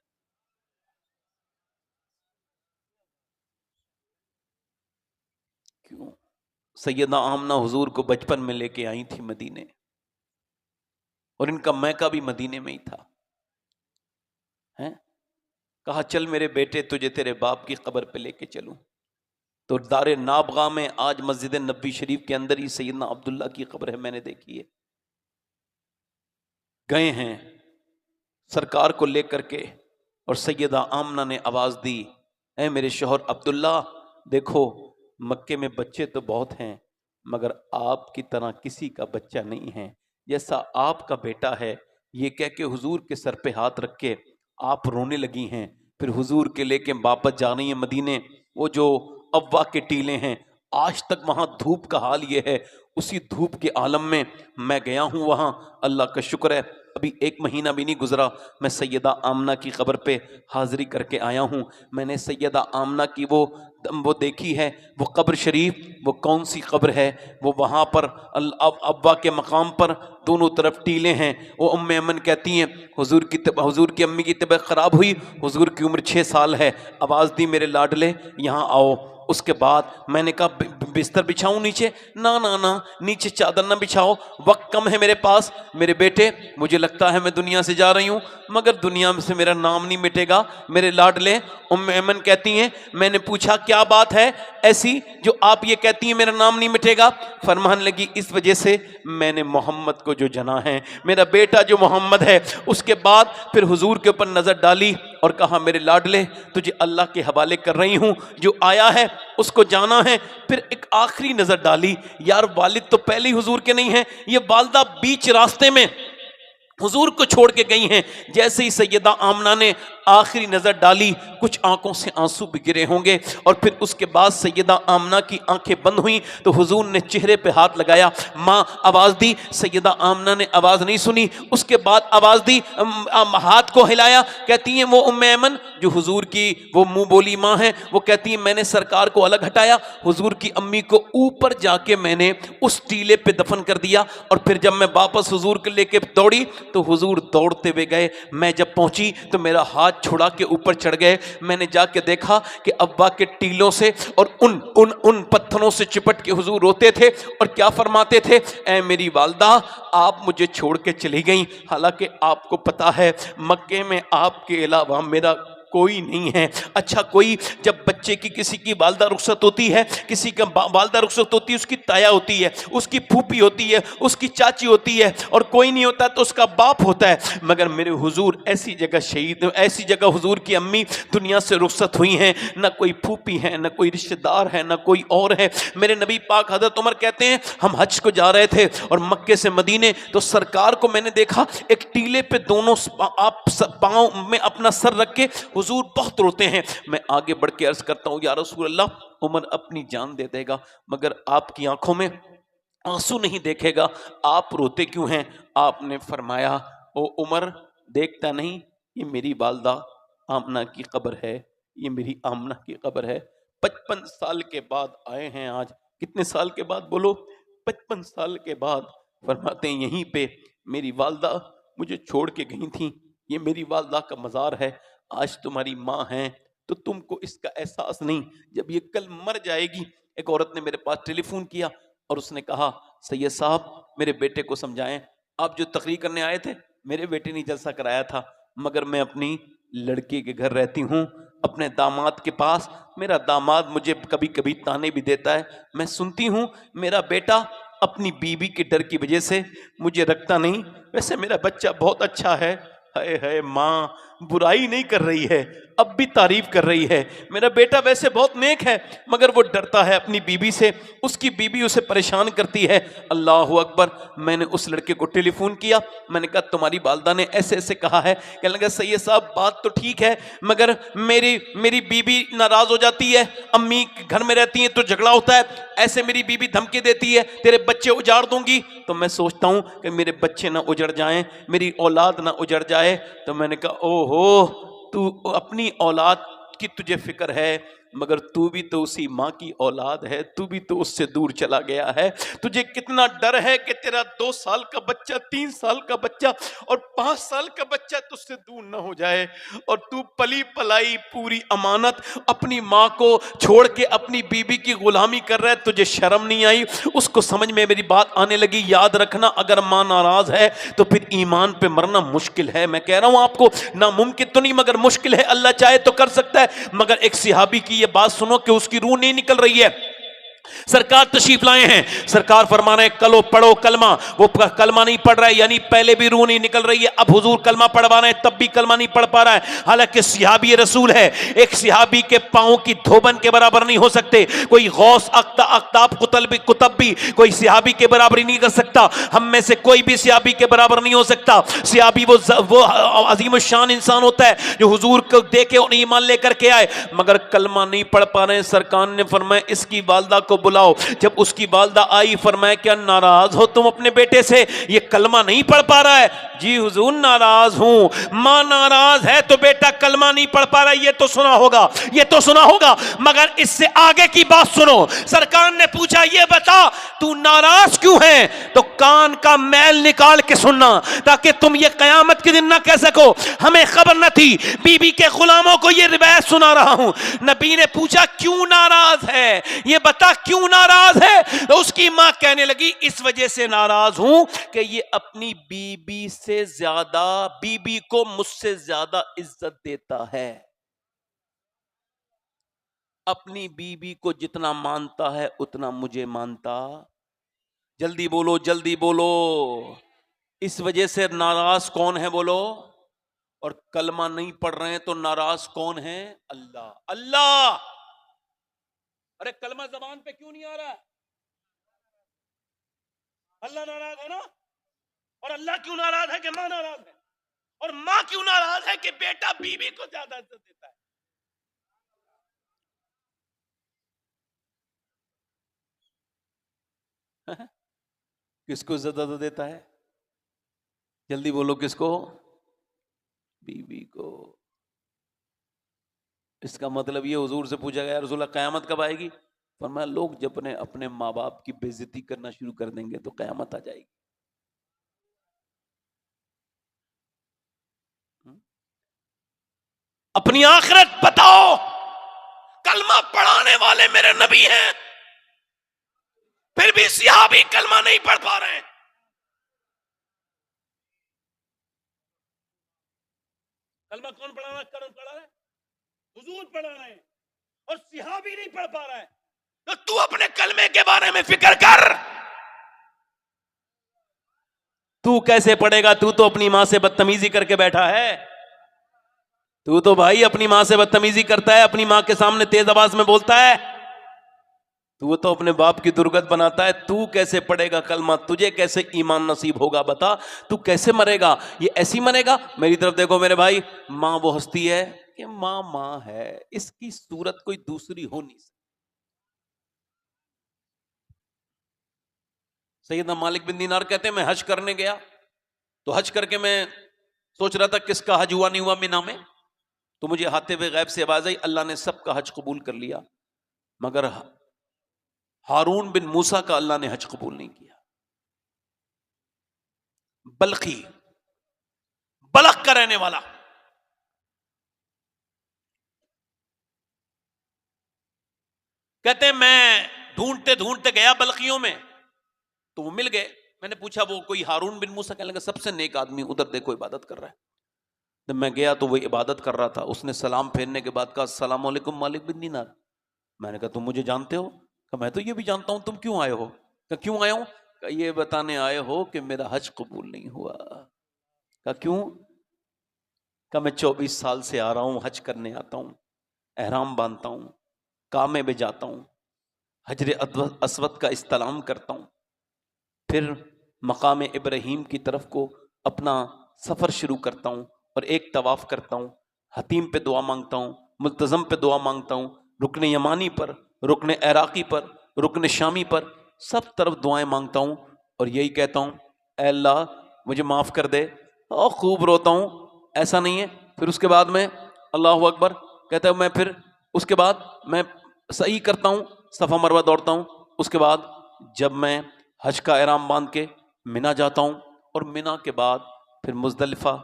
کیوں؟ سیدہ آمنہ حضور کو بچپن میں لے کے آئی تھی مدینے، اور ان کا میکہ بھی مدینے میں ہی تھا۔ ہیں؟ کہا چل میرے بیٹے تجھے تیرے باپ کی قبر پہ لے کے چلوں۔ تو دار نابغہ میں آج مسجد نبوی شریف کے اندر ہی سیدنا عبداللہ کی قبر ہے، میں نے دیکھی ہے۔ گئے ہیں سرکار کو لے کر کے، اور سیدہ آمنہ نے آواز دی، اے میرے شوہر عبداللہ، دیکھو مکے میں بچے تو بہت ہیں مگر آپ کی طرح کسی کا بچہ نہیں ہے، جیسا آپ کا بیٹا ہے۔ یہ کہہ کے حضور کے سر پہ ہاتھ رکھ کے آپ رونے لگی ہیں۔ پھر حضور کے لے کے واپس جا رہی ہیں مدینے۔ وہ جو ابوا کے ٹیلے ہیں، آج تک وہاں دھوپ کا حال یہ ہے، اسی دھوپ کے عالم میں میں گیا ہوں وہاں، اللہ کا شکر ہے ابھی 1 مہینہ بھی نہیں گزرا، میں سیدہ آمنہ کی قبر پہ حاضری کر کے آیا ہوں۔ میں نے سیدہ آمنہ کی وہ دیکھی ہے، وہ قبر شریف، وہ کون سی قبر ہے؟ وہ وہاں پر ابا کے مقام پر دونوں طرف ٹیلے ہیں۔ وہ ام ایمن کہتی ہیں حضور کی امی کی طبیعت خراب ہوئی، حضور کی عمر 6 سال ہے، آواز دی میرے لاڈلے یہاں آؤ۔ اس کے بعد میں نے کہا بستر بچھاؤں نیچے؟ نا نا نا، نیچے چادر نہ بچھاؤ، وقت کم ہے میرے پاس۔ میرے بیٹے مجھے لگتا ہے میں دنیا سے جا رہی ہوں مگر دنیا میں سے میرا نام نہیں مٹے گا میرے لاڈلے۔ ام ایمن کہتی ہیں میں نے پوچھا کیا بات ہے ایسی جو آپ یہ کہتی ہیں میرا نام نہیں مٹے گا؟ فرمان لگی اس وجہ سے میں نے محمد کو جو جنا ہے، میرا بیٹا جو محمد ہے۔ اس کے بعد پھر حضور کے اوپر نظر ڈالی اور کہا میرے لاڈلے تجھے اللہ کے حوالے کر رہی ہوں، جو آیا ہے اس کو جانا ہے۔ پھر ایک آخری نظر ڈالی، یار والد تو پہلے ہی حضور کے نہیں ہیں، یہ والدہ بیچ راستے میں حضور کو چھوڑ کے گئی ہیں۔ جیسے ہی سیدہ آمنہ نے آخری نظر ڈالی، کچھ آنکھوں سے آنسو بھی گرے ہوں گے، اور پھر اس کے بعد سیدہ آمنہ کی آنکھیں بند ہوئیں تو حضور نے چہرے پہ ہاتھ لگایا، ماں آواز دی، سیدہ آمنہ نے آواز نہیں سنی۔ اس کے بعد آواز دی، ہاتھ کو ہلایا، کہتی ہیں وہ ام ایمن جو حضور کی وہ منہ بولی ماں ہیں، وہ کہتی ہیں میں نے سرکار کو الگ ہٹایا، حضور کی امی کو اوپر جا کے میں نے اس ٹیلے پہ دفن کر دیا، اور پھر جب میں واپس حضور کے لے کے دوڑی تو حضور دوڑتے ہوئے گئے۔ میں جب پہنچی تو میرا ہاتھ چھڑا کے اوپر چڑھ گئے۔ میں نے جا کے دیکھا کہ ابا کے ٹیلوں سے اور ان پتھروں سے چپٹ کے حضور روتے تھے اور کیا فرماتے تھے، اے میری والدہ آپ مجھے چھوڑ کے چلی گئیں، حالانکہ آپ کو پتا ہے مکے میں آپ کے علاوہ میرا کوئی نہیں ہے۔ اچھا کوئی جب بچے کی کسی کی والدہ رخصت ہوتی ہے، کسی کا والدہ رخصت ہوتی ہے، اس کی تایا ہوتی ہے، اس کی پھوپھی ہوتی ہے، اس کی چاچی ہوتی ہے، اور کوئی نہیں ہوتا تو اس کا باپ ہوتا ہے، مگر میرے حضور ایسی جگہ شہید، ایسی جگہ حضور کی امی دنیا سے رخصت ہوئی ہیں، نہ کوئی پھوپھی ہے، نہ کوئی رشتہ دار ہے، نہ کوئی اور ہے۔ میرے نبی پاک حضرت عمر کہتے ہیں ہم حج کو جا رہے تھے اور مکے سے مدینے، تو سرکار کو میں نے دیکھا ایک ٹیلے پہ دونوں پاؤں میں اپنا سر رکھ کے حضور بہت روتے ہیں۔ میں آگے بڑھ کے عرض کرتا ہوں یا رسول اللہ عمر اپنی جان دے دے گا مگر آپ کی آنکھوں میں آنسو نہیں دیکھے گا، آپ روتے کیوں ہیں؟ آپ نے فرمایا او عمر دیکھتا نہیں، یہ میری والدہ آمنہ کی قبر ہے، یہ میری آمنہ کی قبر ہے۔ 55 سال کے بعد آئے ہیں آج، کتنے سال کے بعد بولو؟ 55 سال کے بعد فرماتے ہیں یہیں پہ میری والدہ مجھے چھوڑ کے گئی تھیں، یہ میری والدہ کا مزار ہے، آج تمہاری ماں ہیں تو تم کو اس کا احساس نہیں، جب یہ کل مر جائے گی۔ ایک عورت نے میرے پاس ٹیلی فون کیا اور اس نے کہا سید صاحب میرے بیٹے کو سمجھائیں، آپ جو تقریر کرنے آئے تھے میرے بیٹے نے جلسہ کرایا تھا مگر میں اپنی لڑکی کے گھر رہتی ہوں اپنے داماد کے پاس، میرا داماد مجھے کبھی کبھی تانے بھی دیتا ہے، میں سنتی ہوں میرا بیٹا اپنی بیوی کے ڈر کی وجہ سے مجھے رکھتا نہیں، ویسے میرا بچہ بہت اچھا ہے۔ ہے ماں برائی نہیں کر رہی ہے، اب بھی تعریف کر رہی ہے، میرا بیٹا ویسے بہت نیک ہے مگر وہ ڈرتا ہے اپنی بیوی سے، اس کی بیوی اسے پریشان کرتی ہے۔ اللہ اکبر، میں نے اس لڑکے کو ٹیلی فون کیا، میں نے کہا تمہاری والدہ نے ایسے ایسے کہا ہے، کہنے لگا سید صاحب بات تو ٹھیک ہے مگر میری بیوی ناراض ہو جاتی ہے، امی گھر میں رہتی ہیں تو جھگڑا ہوتا ہے، ایسے میری بیوی دھمکی دیتی ہے تیرے بچے اجاڑ دوں گی، تو میں سوچتا ہوں کہ میرے بچے نہ اجڑ جائیں، میری اولاد نہ اجڑ جائے۔ تو میں نے کہا او ہو تو اپنی اولاد کی تجھے فکر ہے، مگر تو بھی تو اسی ماں کی اولاد ہے, تو بھی تو اس سے دور چلا گیا ہے. تجھے کتنا ڈر ہے کہ تیرا 2 سال کا بچہ, 3 سال کا بچہ اور 5 سال کا بچہ تجھ سے دور نہ ہو جائے, اور تو پلی پلائی پوری امانت اپنی ماں کو چھوڑ کے اپنی بیوی کی غلامی کر رہا ہے. تجھے شرم نہیں آئی؟ اس کو سمجھ میں میری بات آنے لگی. یاد رکھنا, اگر ماں ناراض ہے تو پھر ایمان پہ مرنا مشکل ہے. میں کہہ رہا ہوں آپ کو, ناممکن تو نہیں مگر مشکل ہے. اللہ چاہے تو کر سکتا ہے. مگر ایک صحابی کی یہ بات سنو کہ اس کی روح نہیں نکل رہی ہے. سرکار تشریف لائے ہیں, سرکار فرما رہے ہیں کلو پڑھو کلمہ. وہ کلمہ نہیں پڑھ رہا ہے, یعنی پہلے بھی روح نہیں نکل رہی ہے, اب حضور کلمہ پڑھوا رہے ہیں تب بھی کلمہ نہیں پڑھ پا رہا ہے. حالانکہ صحابی رسول ہے, ایک صحابی کے پاؤں کی دھوبن کے برابر نہیں ہو سکتے. کوئی غوث اقطاب کتب بھی کوئی صحابی کے برابری نہیں کر سکتا. ہم میں سے کوئی بھی صحابی کے برابر نہیں ہو سکتا. صحابی وہ عظیم الشان انسان ہوتا ہے جو حضور کو دیکھے اور ایمان لے کر کے آئے, مگر کلمہ نہیں پڑھ پا رہے ہیں. سرکار نے فرمایا اس کی والدہ کو بلاؤ. جب اس کی والدہ آئی, فرمایا کیا ناراض ہو تم اپنے بیٹے سے؟ یہ کلمہ نہیں پڑھ پا رہا ہے. جی حضور ناراض ہوں. ماں ناراض ہے تو بیٹا کلمہ نہیں پڑھ پا رہا, یہ تو سنا ہوگا, یہ تو سنا ہوگا, مگر اس سے آگے کی بات سنو. سرکار نے پوچھا یہ بتا تو ناراض کیوں ہے؟ تو کان کا میل نکال کے سننا تاکہ تم یہ قیامت کے دن نہ کہہ سکو ہمیں خبر نہ تھی. بی بی کے غلاموں کو یہ روایت سنا رہا ہوں. نبی نے پوچھا کیوں ناراض ہے, یہ بتا کیوں ناراض ہے؟ تو اس کی ماں کہنے لگی اس وجہ سے ناراض ہوں کہ یہ اپنی بیوی سے زیادہ, بیوی کو مجھ سے زیادہ عزت دیتا ہے. اپنی بیوی کو جتنا مانتا ہے اتنا مجھے مانتا. جلدی بولو جلدی بولو. اس وجہ سے ناراض کون ہے بولو؟ اور کلمہ نہیں پڑھ رہے ہیں تو ناراض کون ہے؟ اللہ. اللہ. ارے کلمہ زبان پہ کیوں نہیں آ رہا؟ اللہ ناراض ہے نا. اور اللہ کیوں ناراض ہے کہ ماں ناراض ہے؟ اور ماں کیوں ناراض ہے کہ بیٹا بیوی کو زیادہ عزت دیتا ہے؟ کس کو زیادہ دیتا ہے؟ جلدی بولو کس کو؟ بیوی کو. اس کا مطلب یہ حضور سے پوچھا گیا رسول اللہ قیامت کب آئے گی؟ فرمایا لوگ جب اپنے ماں باپ کی بے عزتی کرنا شروع کر دیں گے تو قیامت آ جائے گی. اپنی آخرت بتاؤ. کلمہ پڑھانے والے میرے نبی ہیں, پھر بھی صحابی کلمہ نہیں پڑھ پا رہے ہیں. کلمہ کون پڑھا رہا ہے؟ حضور پڑھا رہے ہیں, اور صحابی نہیں پڑھ پا رہا ہے. تو اپنے کلمے کے بارے میں فکر کر. تو کیسے پڑھے گا؟ تو اپنی ماں سے بدتمیزی کر کے بیٹھا ہے. تو بھائی اپنی ماں سے بدتمیزی کرتا ہے, اپنی ماں کے سامنے تیز آواز میں بولتا ہے. تو اپنے باپ کی درگت بناتا ہے. تو کیسے پڑھے گا کلمہ؟ تجھے کیسے ایمان نصیب ہوگا؟ بتا تو کیسے مرے گا؟ یہ ایسی مرے گا. میری طرف دیکھو میرے بھائی, ماں وہ ہستی ہے کہ ماں ماں ہے, اس کی صورت کوئی دوسری ہو نہیں سکتی. سیدنا مالک بن دینار کہتے ہیں میں حج کرنے گیا تو حج کر کے میں سوچ رہا تھا کس کا حج ہوا نہیں ہوا مینا میں, تو مجھے ہاتھے ہوئے غیب سے آواز آئی اللہ نے سب کا حج قبول کر لیا, مگر ہارون بن موسیٰ کا اللہ نے حج قبول نہیں کیا. بلخی, بلخ کا رہنے والا, کہتے ہیں میں ڈھونڈتے ڈھونڈتے گیا بلخیوں میں تو وہ مل گئے. میں نے پوچھا وہ کوئی ہارون بن موسیٰ, کہنے لگا سب سے نیک آدمی, ادھر دیکھو عبادت کر رہا ہے. جب میں گیا تو وہ عبادت کر رہا تھا. اس نے سلام پھیرنے کے بعد کہا السلام علیکم مالک بن دینار. میں نے کہا تم مجھے جانتے ہو؟ کہا میں تو یہ بھی جانتا ہوں, تم کیوں آئے ہو؟ کہا کیوں آئے ہوں؟ کہا یہ بتانے آئے ہو کہ میرا حج قبول نہیں ہوا. کہا کیوں؟ کہا میں 24 سال سے آ رہا ہوں, حج کرنے آتا ہوں, احرام باندھتا ہوں, کعبے میں جاتا ہوں, حجر اسود کا استلام کرتا ہوں, پھر مقام ابراہیم کی طرف کو اپنا سفر شروع کرتا ہوں اور ایک طواف کرتا ہوں, حتیم پہ دعا مانگتا ہوں, ملتزم پہ دعا مانگتا ہوں, رکن یمانی پر, رکن عراقی پر, رکن شامی پر, سب طرف دعائیں مانگتا ہوں اور یہی کہتا ہوں اے اللہ مجھے معاف کر دے. اور خوب روتا ہوں. ایسا نہیں ہے. پھر اس کے بعد میں اللہ اکبر کہتا ہوں, میں پھر اس کے بعد میں سعی کرتا ہوں، صفا مروہ دوڑتا ہوں، اس کے بعد جب میں حج کا احرام باندھ کے منا جاتا ہوں، اور منا کے بعد پھر مزدلفہ،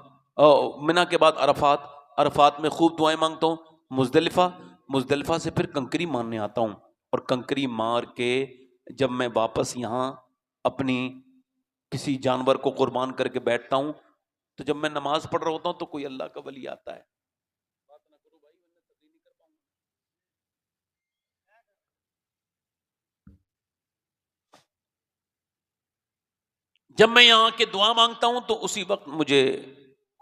منا کے بعد عرفات، عرفات میں خوب دعائیں مانگتا ہوں، مزدلفہ سے پھر کنکری مارنے آتا ہوں، اور کنکری مار کے جب میں واپس یہاں اپنی کسی جانور کو قربان کر کے بیٹھتا ہوں، تو جب میں نماز پڑھ رہا ہوتا ہوں تو کوئی اللہ کا ولی آتا ہے. جب میں یہاں کے دعا مانگتا ہوں تو اسی وقت مجھے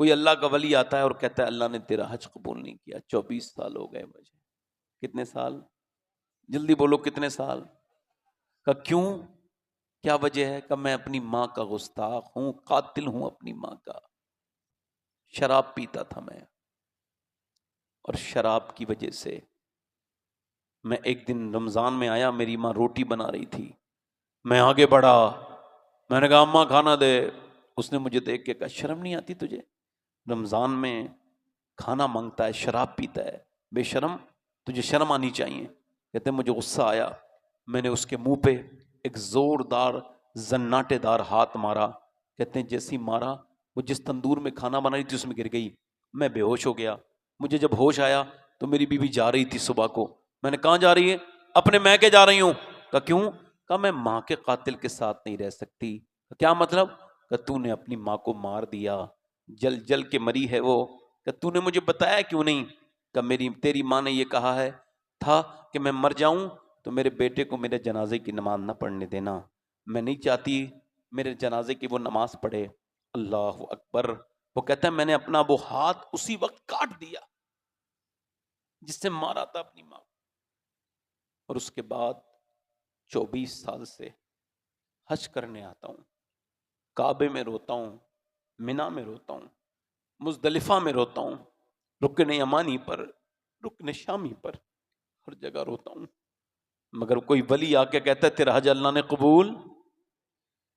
کوئی اللہ کا ولی آتا ہے اور کہتا ہے اللہ نے تیرا حج قبول نہیں کیا. 24 سال ہو گئے مجھے. کتنے سال؟ جلدی بولو کتنے سال؟ کہ کیوں؟ کیا وجہ ہے؟ کہ میں اپنی ماں کا گستاخ ہوں، قاتل ہوں اپنی ماں کا. شراب پیتا تھا میں، اور شراب کی وجہ سے میں ایک دن رمضان میں آیا، میری ماں روٹی بنا رہی تھی، میں آگے بڑھا، میں نے کہا اماں کھانا دے. اس نے مجھے دیکھ کے کہا شرم نہیں آتی تجھے؟ رمضان میں کھانا مانگتا ہے، شراب پیتا ہے، بے شرم، تجھے شرم آنی چاہیے. کہتے ہیں مجھے غصہ آیا، میں نے اس کے منہ پہ ایک زوردار زناٹے دار ہاتھ مارا. کہتے ہیں جیسی مارا، وہ جس تندور میں کھانا بنا رہی تھی اس میں گر گئی، میں بے ہوش ہو گیا. مجھے جب ہوش آیا تو میری بیوی جا رہی تھی صبح کو. میں نے کہاں جا رہی ہے؟ اپنے میکے جا رہی ہوں. کہا کیوں؟ کہا میں ماں کے قاتل کے ساتھ نہیں رہ سکتی. کیا مطلب؟ کہ تو نے اپنی ماں کو مار دیا، جل جل کے مری ہے وہ. کہ تو نے مجھے بتایا کیوں نہیں؟ کہ تیری ماں نے یہ کہا ہے تھا کہ میں مر جاؤں تو میرے بیٹے کو میرے جنازے کی نماز نہ پڑھنے دینا، میں نہیں چاہتی میرے جنازے کی وہ نماز پڑھے. اللہ اکبر. وہ کہتا ہے میں نے اپنا وہ ہاتھ اسی وقت کاٹ دیا جس سے مارا تھا اپنی ماں. اور اس کے بعد 24 سال سے حج کرنے آتا ہوں، کعبے میں روتا ہوں، منا میں روتا ہوں، مزدلفہ میں روتا ہوں، رکن یمانی پر، رکن شامی پر، ہر جگہ روتا ہوں. مگر کوئی ولی آ کے کہتا ہے تیرا حج اللہ نے قبول.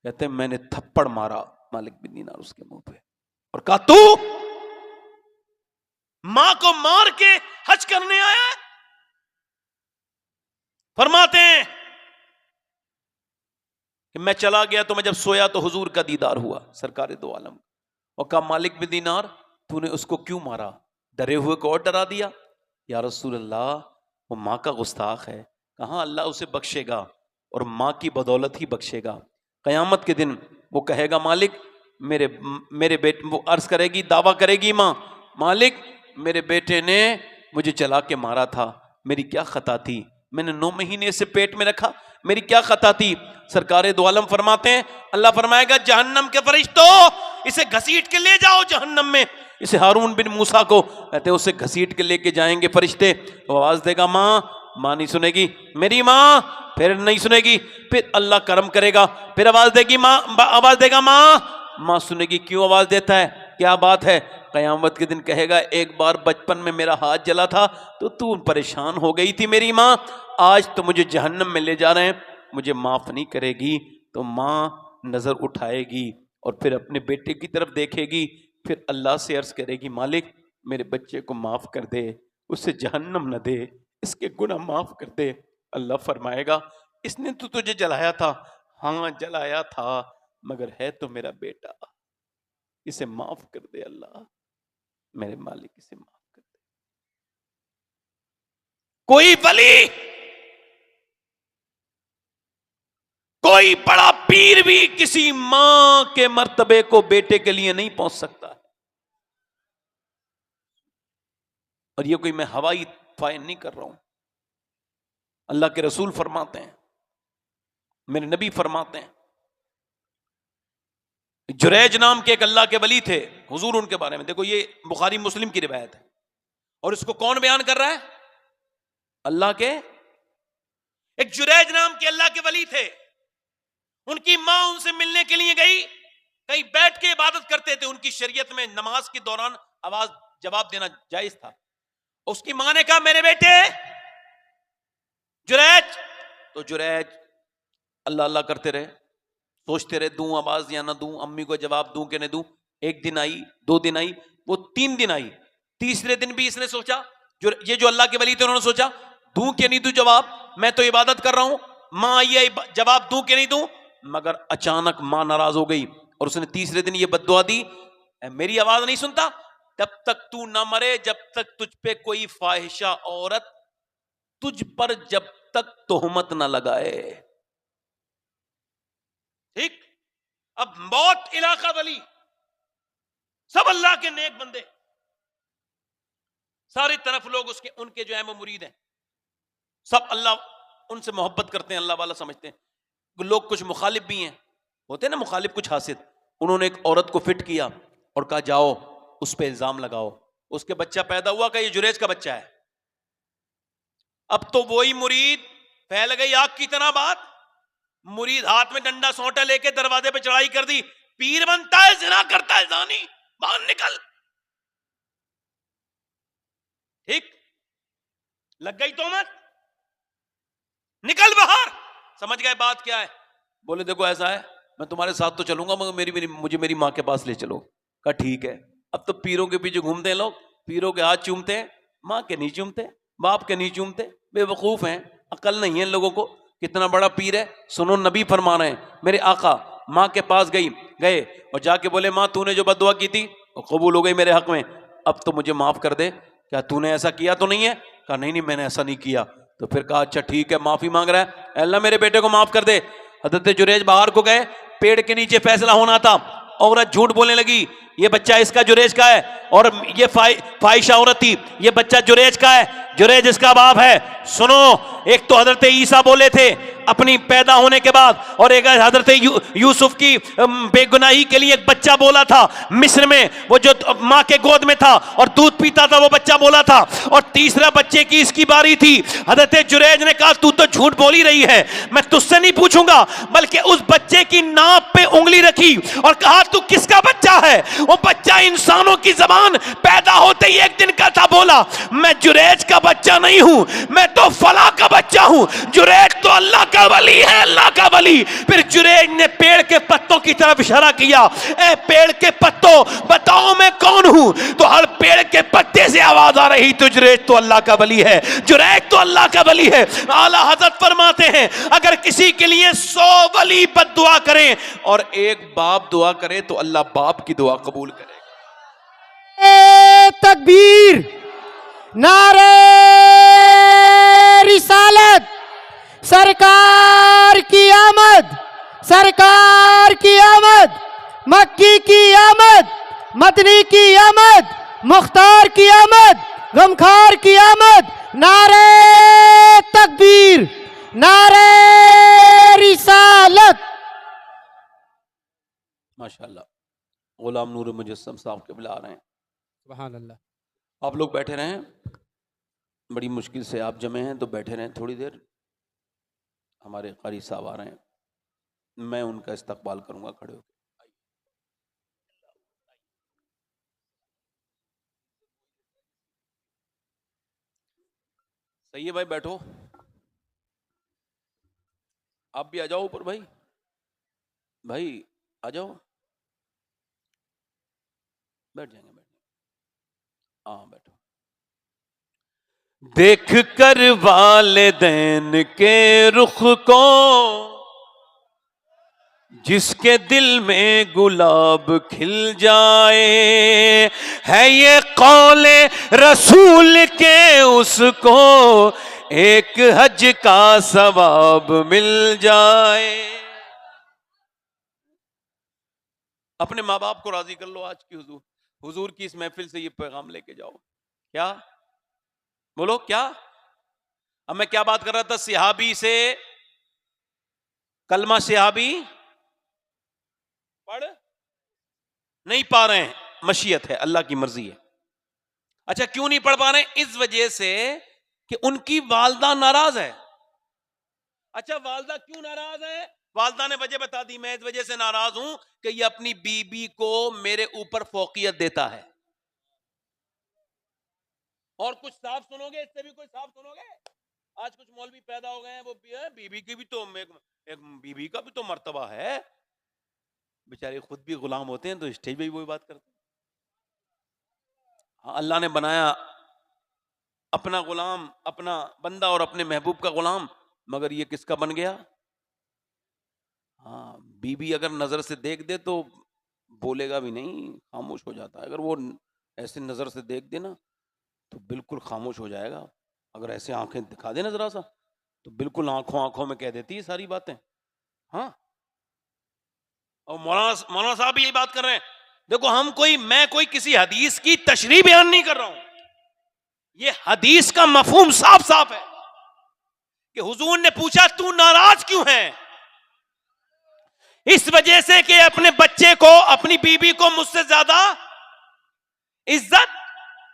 کہتے ہیں میں نے تھپڑ مارا مالک بن دینار اس کے منہ پہ، اور کہا تو ماں کو مار کے حج کرنے آیا ہے؟ فرماتے ہیں کہ میں چلا گیا تو میں جب سویا تو حضور کا دیدار ہوا، سرکار دو عالم. اور کہا مالک بن دینار تو نے اس کو کیوں مارا؟ ڈرے ہوئے کو اور ڈرا دیا. یا رسول اللہ وہ ماں کا گستاخ ہے. کہاں اللہ اسے بخشے گا، اور ماں کی بدولت ہی بخشے گا. قیامت کے دن وہ کہے گا مالک میرے بیٹے، وہ عرض کرے گی، دعویٰ کرے گی ماں، مالک میرے بیٹے نے مجھے چلا کے مارا تھا، میری کیا خطا تھی؟ میں نے 9 مہینے سے پیٹ میں رکھا، میری کیا خطا تھی؟ سرکار دو عالم فرماتے ہیں اللہ فرمائے گا جہنم کے فرشتوں اسے گھسیٹ کے لے جاؤ جہنم میں. اسے ہارون بن موسیٰ کو کہتے ہیں اسے گھسیٹ کے لے کے جائیں گے فرشتے. وہ آواز دے گا ماں، ماں نہیں سنے گی، میری ماں، پھر نہیں سنے گی، پھر اللہ کرم کرے گا، پھر آواز دے گی ماں، آواز دے گا ماں، ماں سنے گی. کیوں آواز دیتا ہے؟ کیا بات ہے؟ قیامت کے دن کہے گا ایک بار بچپن میں میرا ہاتھ جلا تھا تو پریشان ہو گئی تھی میری ماں، آج تو مجھے جہنم میں لے جا رہے ہیں، مجھے معاف نہیں کرے گی. تو ماں نظر اٹھائے گی اور پھر اپنے بیٹے کی طرف دیکھے گی، پھر اللہ سے عرض کرے گی مالک میرے بچے کو معاف کر دے، اسے جہنم نہ دے، اس کے گناہ معاف کر دے. اللہ فرمائے گا اس نے تو تجھے جلایا تھا. ہاں جلایا تھا، مگر ہے تو میرا بیٹا، اسے معاف کر دے. اللہ میرے مالک اسے معاف کر دے. کوئی ولی، کوئی بڑا پیر بھی کسی ماں کے مرتبے کو بیٹے کے لیے نہیں پہنچ سکتا. اور یہ کوئی میں ہوائی فائن نہیں کر رہا ہوں. اللہ کے رسول فرماتے ہیں، میرے نبی فرماتے ہیں، جریج نام کے ایک اللہ کے ولی تھے. حضور ان کے بارے میں دیکھو، یہ بخاری مسلم کی روایت ہے، اور اس کو کون بیان کر رہا ہے؟ اللہ کے ایک جریج نام کے اللہ کے ولی تھے. ان کی ماں ان سے ملنے کے لیے گئی، کہیں بیٹھ کے عبادت کرتے تھے. ان کی شریعت میں نماز کے دوران آواز جواب دینا جائز تھا. اس کی ماں نے کہا میرے بیٹے جریج، تو جریج اللہ اللہ کرتے رہے، سوچتے رہے دوں آواز یا نہ دوں، امی کو جواب دوں کہ نہ دوں. 1 دن آئی، 2 دن آئی، وہ 3 دن آئی. تیسرے دن بھی اس نے سوچا یہ جو اللہ کے ولی تھے انہوں نے سوچا دوں کہ نہیں دوں جواب, میں تو عبادت کر رہا ہوں, ماں آئی ہے جواب دوں کہ نہیں دوں. مگر اچانک ماں ناراض ہو گئی اور اس نے تیسرے دن یہ بد دعا دی, میری آواز نہیں سنتا تب تک تو نہ مرے جب تک تجھ پہ کوئی فاحشہ عورت تجھ پر جب تک تہمت نہ لگائے. ٹھیک, اب موت علاقہ ولی سب اللہ کے نیک بندے, ساری طرف لوگ اس کے ان کے جو ہیں وہ مرید ہیں, سب اللہ ان سے محبت کرتے ہیں, اللہ والا سمجھتے ہیں. لوگ کچھ مخالف بھی ہیں, ہوتے ہیں نا مخالف کچھ حاسد, انہوں نے ایک عورت کو فٹ کیا اور کہا جاؤ اس پہ الزام لگاؤ, اس کے بچہ پیدا ہوا کہ یہ جریج کا بچہ ہے. اب تو وہی مرید پھیل گئی آگ کی طرح بات, مرید ہاتھ میں ڈنڈا سونٹا لے کے دروازے پہ چڑھائی کر دی, پیر بنتا ہے زنا کرتا ہے زانی, باہر نکل. ٹھیک, لگ گئی تہمت, نکل باہر. سمجھ گئے بات کیا ہے؟ بولے دیکھو ایسا ہے میں تمہارے ساتھ تو چلوں گا مگر مجھے میری ماں کے پاس لے چلو. کہا ٹھیک ہے. اب تو پیروں کے پیچھے گھومتے ہیں لوگ, پیروں کے ہاتھ چومتے ہیں, ماں کے نہیں چومتے, باپ کے نہیں چومتے. بے وقوف ہیں, عقل نہیں ہے ان لوگوں کو. کتنا بڑا پیر ہے, سنو نبی فرما رہے ہیں, میرے آقا ماں کے پاس گئے اور جا کے بولے ماں تو نے جو بد دعا کی تھی وہ قبول ہو گئی میرے حق میں, اب تو مجھے معاف کر دے, کیا تو نے ایسا کیا تو نہیں ہے؟ کہا نہیں میں نے ایسا نہیں کیا. تو پھر کہا اچھا ٹھیک ہے معافی مانگ رہا ہے, اے اللہ میرے بیٹے کو معاف کر دے. حضرت جریج باہر کو گئے, پیڑ کے نیچے فیصلہ ہونا تھا, عورت جھوٹ بولنے لگی یہ بچہ اس کا جریج کا ہے, اور یہ فاحشہ عورت تھی, یہ بچہ جریج کا ہے, جریج اس کا باپ ہے. سنو, ایک تو حضرت عیسیٰ بولے تھے اپنی پیدا ہونے کے بعد, اور ایک حضرت یوسف کی بے گناہی کے لیے ایک بچہ بولا تھا مصر میں, وہ جو ماں کے گود میں تھا اور دودھ پیتا تھا وہ بچہ بولا تھا, اور تیسرا بچے کی اس کی باری تھی. حضرت جریج نے کہا تو جھوٹ بولی رہی ہے, میں تجھ سے نہیں پوچھوں گا, بلکہ اس بچے کی ناپ پہ انگلی رکھی اور کہا تو کس کا بچہ ہے؟ وہ بچہ انسانوں کی زبان پیدا ہوتے ہی ایک دن کا تھا, بولا میں جریج کا بچہ نہیں ہوں, میں تو فلاں کا بچہ ہوں, جریج تو اللہ کا ولی ہے, اللہ کا ولی. پھر جریج نے پیڑ کے پتوں کی طرف اشارہ کیا, اے پیڑ کے پتوں بتاؤ میں کون ہوں؟ تو ہر پیڑ کے پتے سے آواز آ رہی تو جریج تو اللہ کا ولی ہے, جریج تو اللہ کا ولی ہے. اعلیٰ حضرت فرماتے ہیں اگر کسی کے لیے 100 ولی بد دعا کریں اور ایک باپ دعا کرے تو اللہ باپ کی دعا قبول کرے گا. تکبیر, نعرہ رسالت, سرکار کی آمد, سرکار کی آمد, مکی کی آمد, مدنی کی آمد, مختار کی آمد, غمخوار کی آمد. نعرہ تکبیر, نعرہ رسالت. ماشاءاللہ. غلام نور مجسم صاحب کے بلا رہے ہیں. سبحان اللہ. آپ لوگ بیٹھے رہیں, بڑی مشکل سے آپ جمع ہیں تو بیٹھے رہیں تھوڑی دیر. ہمارے قاری صاحب آ رہے ہیں, میں ان کا استقبال کروں گا کھڑے ہو کے. صحیح ہے بھائی, بیٹھو, آپ بھی آ جاؤ اوپر بھائی, بھائی آ جاؤ, بیٹھ جائیں گے, ہاں بیٹھو. دیکھ کر والدین کے رخ کو جس کے دل میں گلاب کھل جائے, ہے یہ قول رسول کے اس کو ایک حج کا ثواب مل جائے. اپنے ماں باپ کو راضی کر لو, آج کی حضور کی اس محفل سے یہ پیغام لے کے جاؤ. کیا بولو کیا؟ اب میں کیا بات کر رہا تھا؟ صحابی سے کلمہ صحابی پڑھ نہیں پا رہے ہیں, مشیت ہے, اللہ کی مرضی ہے. اچھا کیوں نہیں پڑھ پا رہے ہیں؟ اس وجہ سے کہ ان کی والدہ ناراض ہے. اچھا والدہ کیوں ناراض ہے؟ والدہ نے وجہ بتا دی, میں اس وجہ سے ناراض ہوں کہ یہ اپنی بیوی کو میرے اوپر فوقیت دیتا ہے. اور کچھ صاف سنو گے, اس سے بھی کوئی صاف سنو گے؟ آج کچھ مولوی پیدا ہو گئے ہیں, وہ بیوی کی بھی تو بیوی کا بھی تو مرتبہ ہے. بیچارے خود بھی غلام ہوتے ہیں تو اسٹیج پہ بھی وہی بات کرتے ہیں. ہاں اللہ نے بنایا اپنا غلام، اپنا بندہ اور اپنے محبوب کا غلام، مگر یہ کس کا بن گیا؟ ہاں، بیوی اگر نظر سے دیکھ دے تو بولے گا بھی نہیں، خاموش ہو جاتا ہے. اگر وہ ایسے نظر سے دیکھ دے نا تو بالکل خاموش ہو جائے گا. اگر ایسے آنکھیں دکھا دے نا ذرا سا تو بالکل آنکھوں میں کہہ دیتی ہے ساری باتیں. ہاں، اور مولانا صاحب بھی یہی بات کر رہے ہیں. دیکھو میں کوئی کسی حدیث کی تشریح بیان نہیں کر رہا ہوں، یہ حدیث کا مفہوم صاف صاف ہے کہ حضور نے پوچھا تو ناراض کیوں ہے؟ اس وجہ سے کہ اپنے بچے کو، اپنی بیوی کو مجھ سے زیادہ عزت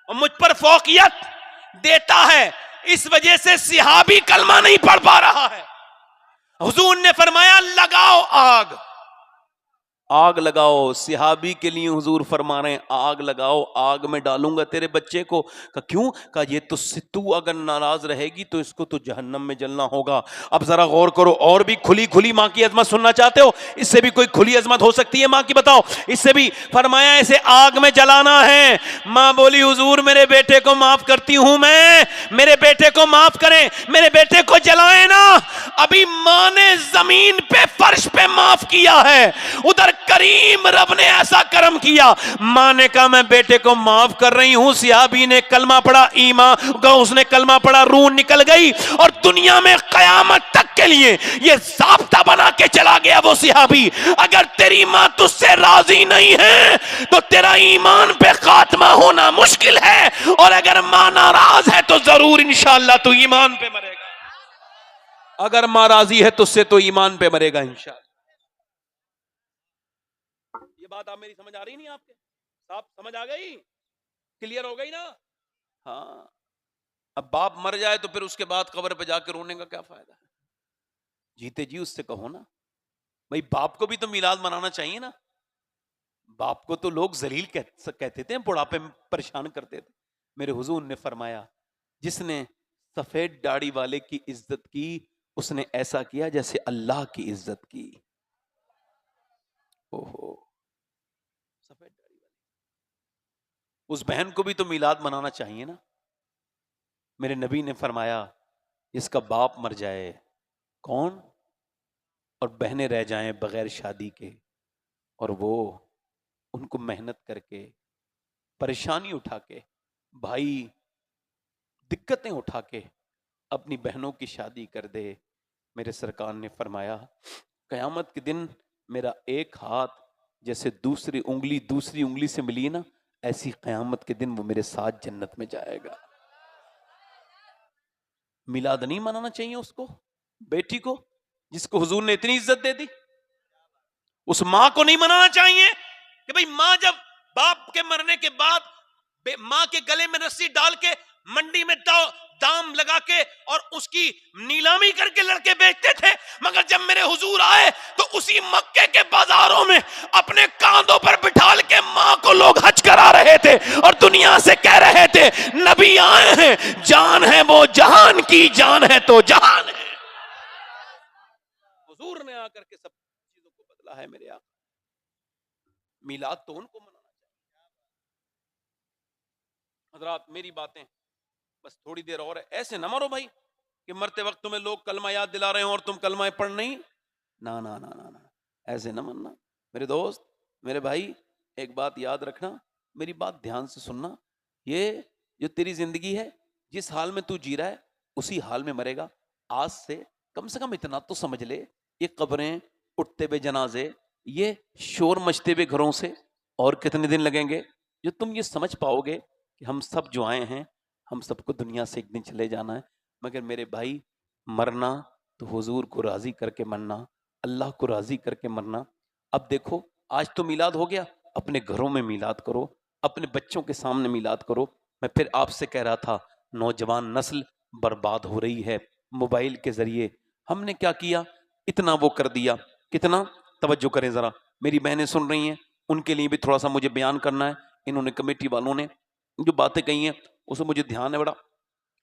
اور مجھ پر فوقیت دیتا ہے، اس وجہ سے صحابی کلمہ نہیں پڑھ پا رہا ہے. حضور نے فرمایا لگاؤ آگ لگاؤ. صحابی کے لیے حضور فرما رہے ہیں آگ لگاؤ، آگ میں ڈالوں گا تیرے بچے کو. کہا کیوں؟ کہا یہ تو اگر ناراض رہے گی تو اس کو تو جہنم میں جلنا ہوگا. اب ذرا غور کرو، اور بھی کھلی ماں کی عظمت سننا چاہتے ہو؟ اس سے بھی کوئی کھلی عظمت ہو سکتی ہے ماں کی؟ بتاؤ. اس سے بھی فرمایا اسے آگ میں جلانا ہے. ماں بولی حضور میرے بیٹے کو معاف کرتی ہوں میں، میرے بیٹے کو معاف کریں، میرے بیٹے کو جلائیں نا. ابھی ماں نے زمین پہ فرش پہ معاف کیا ہے، ادھر کریم رب نے ایسا کرم کیا. ماں نے کہا میں بیٹے کو معاف کر رہی ہوں. صحابی نے کلمہ پڑھا، ایمان کا اس نے کلمہ پڑھا، روح نکل گئی، اور دنیا میں قیامت تک کے لیے یہ ضابطہ بنا کے چلا گیا وہ صحابی. اگر تیری ماں تجھ سے راضی نہیں ہے تو تیرا ایمان پہ خاتمہ ہونا مشکل ہے، اور اگر ماں ناراض ہے تو ضرور انشاءاللہ تو ایمان پہ مرے گا. اگر ماں راضی ہے تجھ سے تو ایمان پہ مرے گا انشاءاللہ. یہ بات آپ میری سمجھ آ رہی نہیں؟ آپ کے صاحب سمجھ آ گئی؟ کلیئر ہو گئی نا؟ ہاں. اب باپ مر جائے تو پھر اس کے بعد قبر پہ جا کے رونے کا کیا فائدہ ہے؟ جیتے جی اس سے کہو نا بھائی، باپ کو بھی تو میلاد منانا چاہیے نا. باپ کو تو لوگ ذلیل کہتے تھے، بڑھاپے میں پریشان کرتے تھے. میرے حضور نے فرمایا جس نے سفید داڑھی والے کی عزت کی اس نے ایسا کیا جیسے اللہ کی عزت کی. اوہو، سفید داڑھی والے، اس بہن کو بھی تو میلاد منانا چاہیے نا. میرے نبی نے فرمایا جس کا باپ مر جائے کون، اور بہنیں رہ جائیں بغیر شادی کے، اور وہ ان کو محنت کر کے، پریشانی اٹھا کے، بھائی دقتیں اٹھا کے اپنی بہنوں کی شادی کر دے، میرے سرکار نے فرمایا قیامت کے دن میرا ایک ہاتھ جیسے دوسری انگلی سے ملی نا، ایسی قیامت کے دن وہ میرے ساتھ جنت میں جائے گا. میلاد نہیں منانا چاہیے اس کو، بیٹی کو جس کو حضور نے اتنی عزت دے دی؟ اس ماں کو نہیں منانا چاہیے کہ بھئی ماں جب باپ کے مرنے کے بعد ماں کے گلے میں رسی ڈال کے منڈی میں دام لگا کے اور اس کی نیلامی کر کے لڑکے بیچتے تھے، مگر جب میرے حضور آئے تو اسی مکے کے بازاروں میں اپنے کاندھوں پر بٹھال کے ماں کو لوگ حج کرا رہے تھے اور دنیا سے کہہ رہے تھے نبی آئے ہیں، جان ہے وہ جہان کی، جان ہے تو جہان ہے. حضور نے آ کر کے سب چیزوں کو بدلا ہے. میرے آقا میلاد تو ان کو منانا چاہیے. حضرات میری باتیں بس تھوڑی دیر اور ہے، ایسے نہ مرو بھائی کہ مرتے وقت تمہیں لوگ کلمہ یاد دلا رہے ہوں اور تم کلمہ پڑھ نہیں. نا نا نا نا نا، ایسے نہ مرنا. میرے دوست، میرے بھائی، ایک بات یاد رکھنا، میری بات دھیان سے سننا. یہ جو تیری زندگی ہے، جس حال میں تو جی رہا ہے اسی حال میں مرے گا. آج سے کم اتنا تو سمجھ لے، یہ قبریں، اٹھتے ہوئے جنازے، یہ شور مچتے ہوئے گھروں سے اور کتنے دن لگیں گے جو تم یہ سمجھ پاؤ گے کہ ہم سب جو آئے ہیں ہم سب کو دنیا سے ایک دن چلے جانا ہے. مگر میرے بھائی، مرنا تو حضور کو راضی کر کے مرنا، اللہ کو راضی کر کے مرنا. اب دیکھو آج تو میلاد ہو گیا، اپنے گھروں میں میلاد کرو، اپنے بچوں کے سامنے میلاد کرو. میں پھر آپ سے کہہ رہا تھا نوجوان نسل برباد ہو رہی ہے موبائل کے ذریعے. ہم نے کیا کیا؟ اتنا وہ کر دیا. کتنا؟ توجہ کریں ذرا، میری بہنیں سن رہی ہیں، ان کے لیے بھی تھوڑا سا مجھے بیان کرنا ہے. انہوں نے کمیٹی والوں نے جو باتیں کہی ہیں اس میں مجھے دھیان ہے بڑا.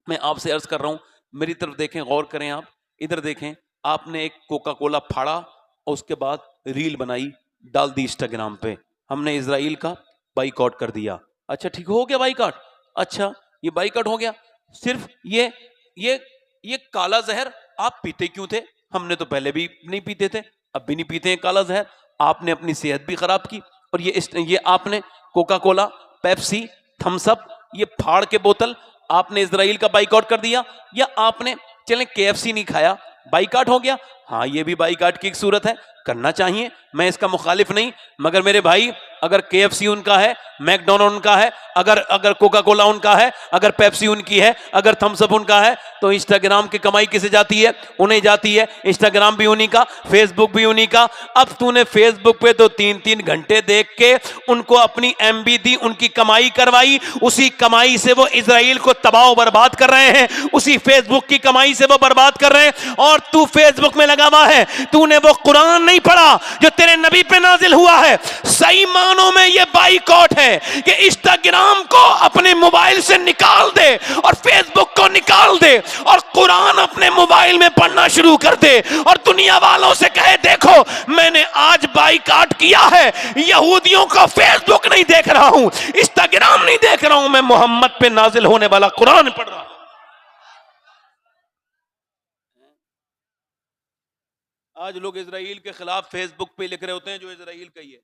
میں آپ سے عرض کر رہا ہوں، میری طرف دیکھیں، غور کریں. آپ ادھر دیکھیں، آپ نے ایک کوکا کولا پھاڑا اور اس کے بعد ریل بنائی، ڈال دی انسٹاگرام پہ. ہم نے اسرائیل کا بائیکاٹ کر دیا. اچھا ٹھیک ہو گیا بائیکاٹ، اچھا یہ بائیکاٹ ہو گیا. صرف یہ کالا زہر آپ پیتے کیوں تھے؟ ہم نے تو پہلے بھی نہیں پیتے تھے، اب بھی نہیں پیتے ہیں کالا زہر. آپ نے اپنی صحت بھی خراب کی، اور یہ آپ نے کوکا کولا، پیپسی، تھمس اپ، یہ پھاڑ کے بوتل آپ نے اسرائیل کا بائیکاٹ کر دیا. یا آپ نے چلیں KFC نہیں کھایا، بائیکاٹ ہو گیا. ہاں یہ بھی بائیکاٹ کی ایک صورت ہے، کرنا چاہیے، میں اس کا مخالف نہیں. مگر میرے بھائی اگر KFC ان کا ہے، میک ڈونلڈ ان کا ہے، اگر کوکا کولا ان کا ہے، اگر پیپسی ان کی ہے، اگر تھمس اپ ان کا ہے، تو انسٹاگرام کی کمائی کسے جاتی ہے؟ انہیں جاتی ہے. انسٹاگرام بھی انہی کا، فیس بک بھی انہی کا. اب تو نے فیس بک پہ تو 3 گھنٹے دیکھ کے ان کو اپنی MB دی، ان کی کمائی کروائی، اسی کمائی سے وہ اسرائیل کو تباہ و برباد کر رہے ہیں، اسی فیس بک کی کمائی سے وہ برباد کر رہے ہیں. اور تو فیس بک میں لگا ہوا ہے، تو نے وہ قرآن نہیں پڑھا جو تیرے نبی پہ نازل ہوا ہے. صحیح معنوں میں یہ بائیکاٹ ہے کہ انسٹاگرام کو اپنے موبائل سے نکال دے اور فیس بک کو نکال دے اور قرآن اپنے موبائل میں پڑھنا شروع کر دے، اور دنیا والوں سے کہے دیکھو میں نے آج بائیکاٹ کیا ہے، یہودیوں کا فیس بک نہیں دیکھ رہا ہوں، انسٹاگرام نہیں دیکھ رہا ہوں، میں محمد پہ نازل ہونے والا قرآن پڑھ رہا ہوں. آج لوگ اسرائیل کے خلاف فیس بک پہ لکھ رہے ہوتے ہیں جو اسرائیل کا ہی ہے.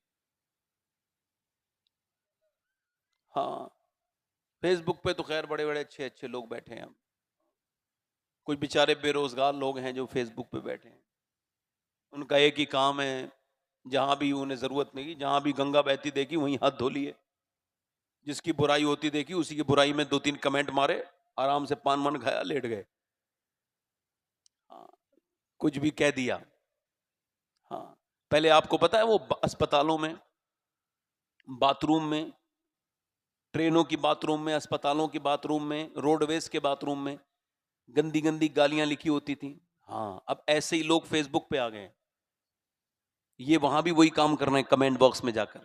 ہاں فیس بک پہ تو خیر بڑے بڑے اچھے لوگ بیٹھے ہیں، کچھ بیچارے بے روزگار لوگ ہیں جو فیس بک پہ بیٹھے ہیں. ان کا ایک ہی کام ہے، جہاں بھی انہیں ضرورت نہیں، جہاں بھی گنگا بہتی دیکھی وہیں ہاتھ دھو لیے، جس کی برائی ہوتی دیکھی اسی کی برائی میں 2-3 کمنٹ مارے، آرام سے پان من کھایا، لیٹ گئے. ہاں کچھ بھی کہہ دیا. ہاں پہلے آپ کو پتا ہے وہ اسپتالوں میں، باتھ روم میں، ٹرینوں کی باتھ روم میں، اسپتالوں کی باتھ روم میں، روڈ ویز کے باتھ روم میں گندی گالیاں لکھی ہوتی تھیں. ہاں اب ایسے ہی لوگ فیس بک پہ آ گئے ہیں، یہ وہاں بھی وہی کام کر رہے ہیں، کمنٹ باکس میں جا کر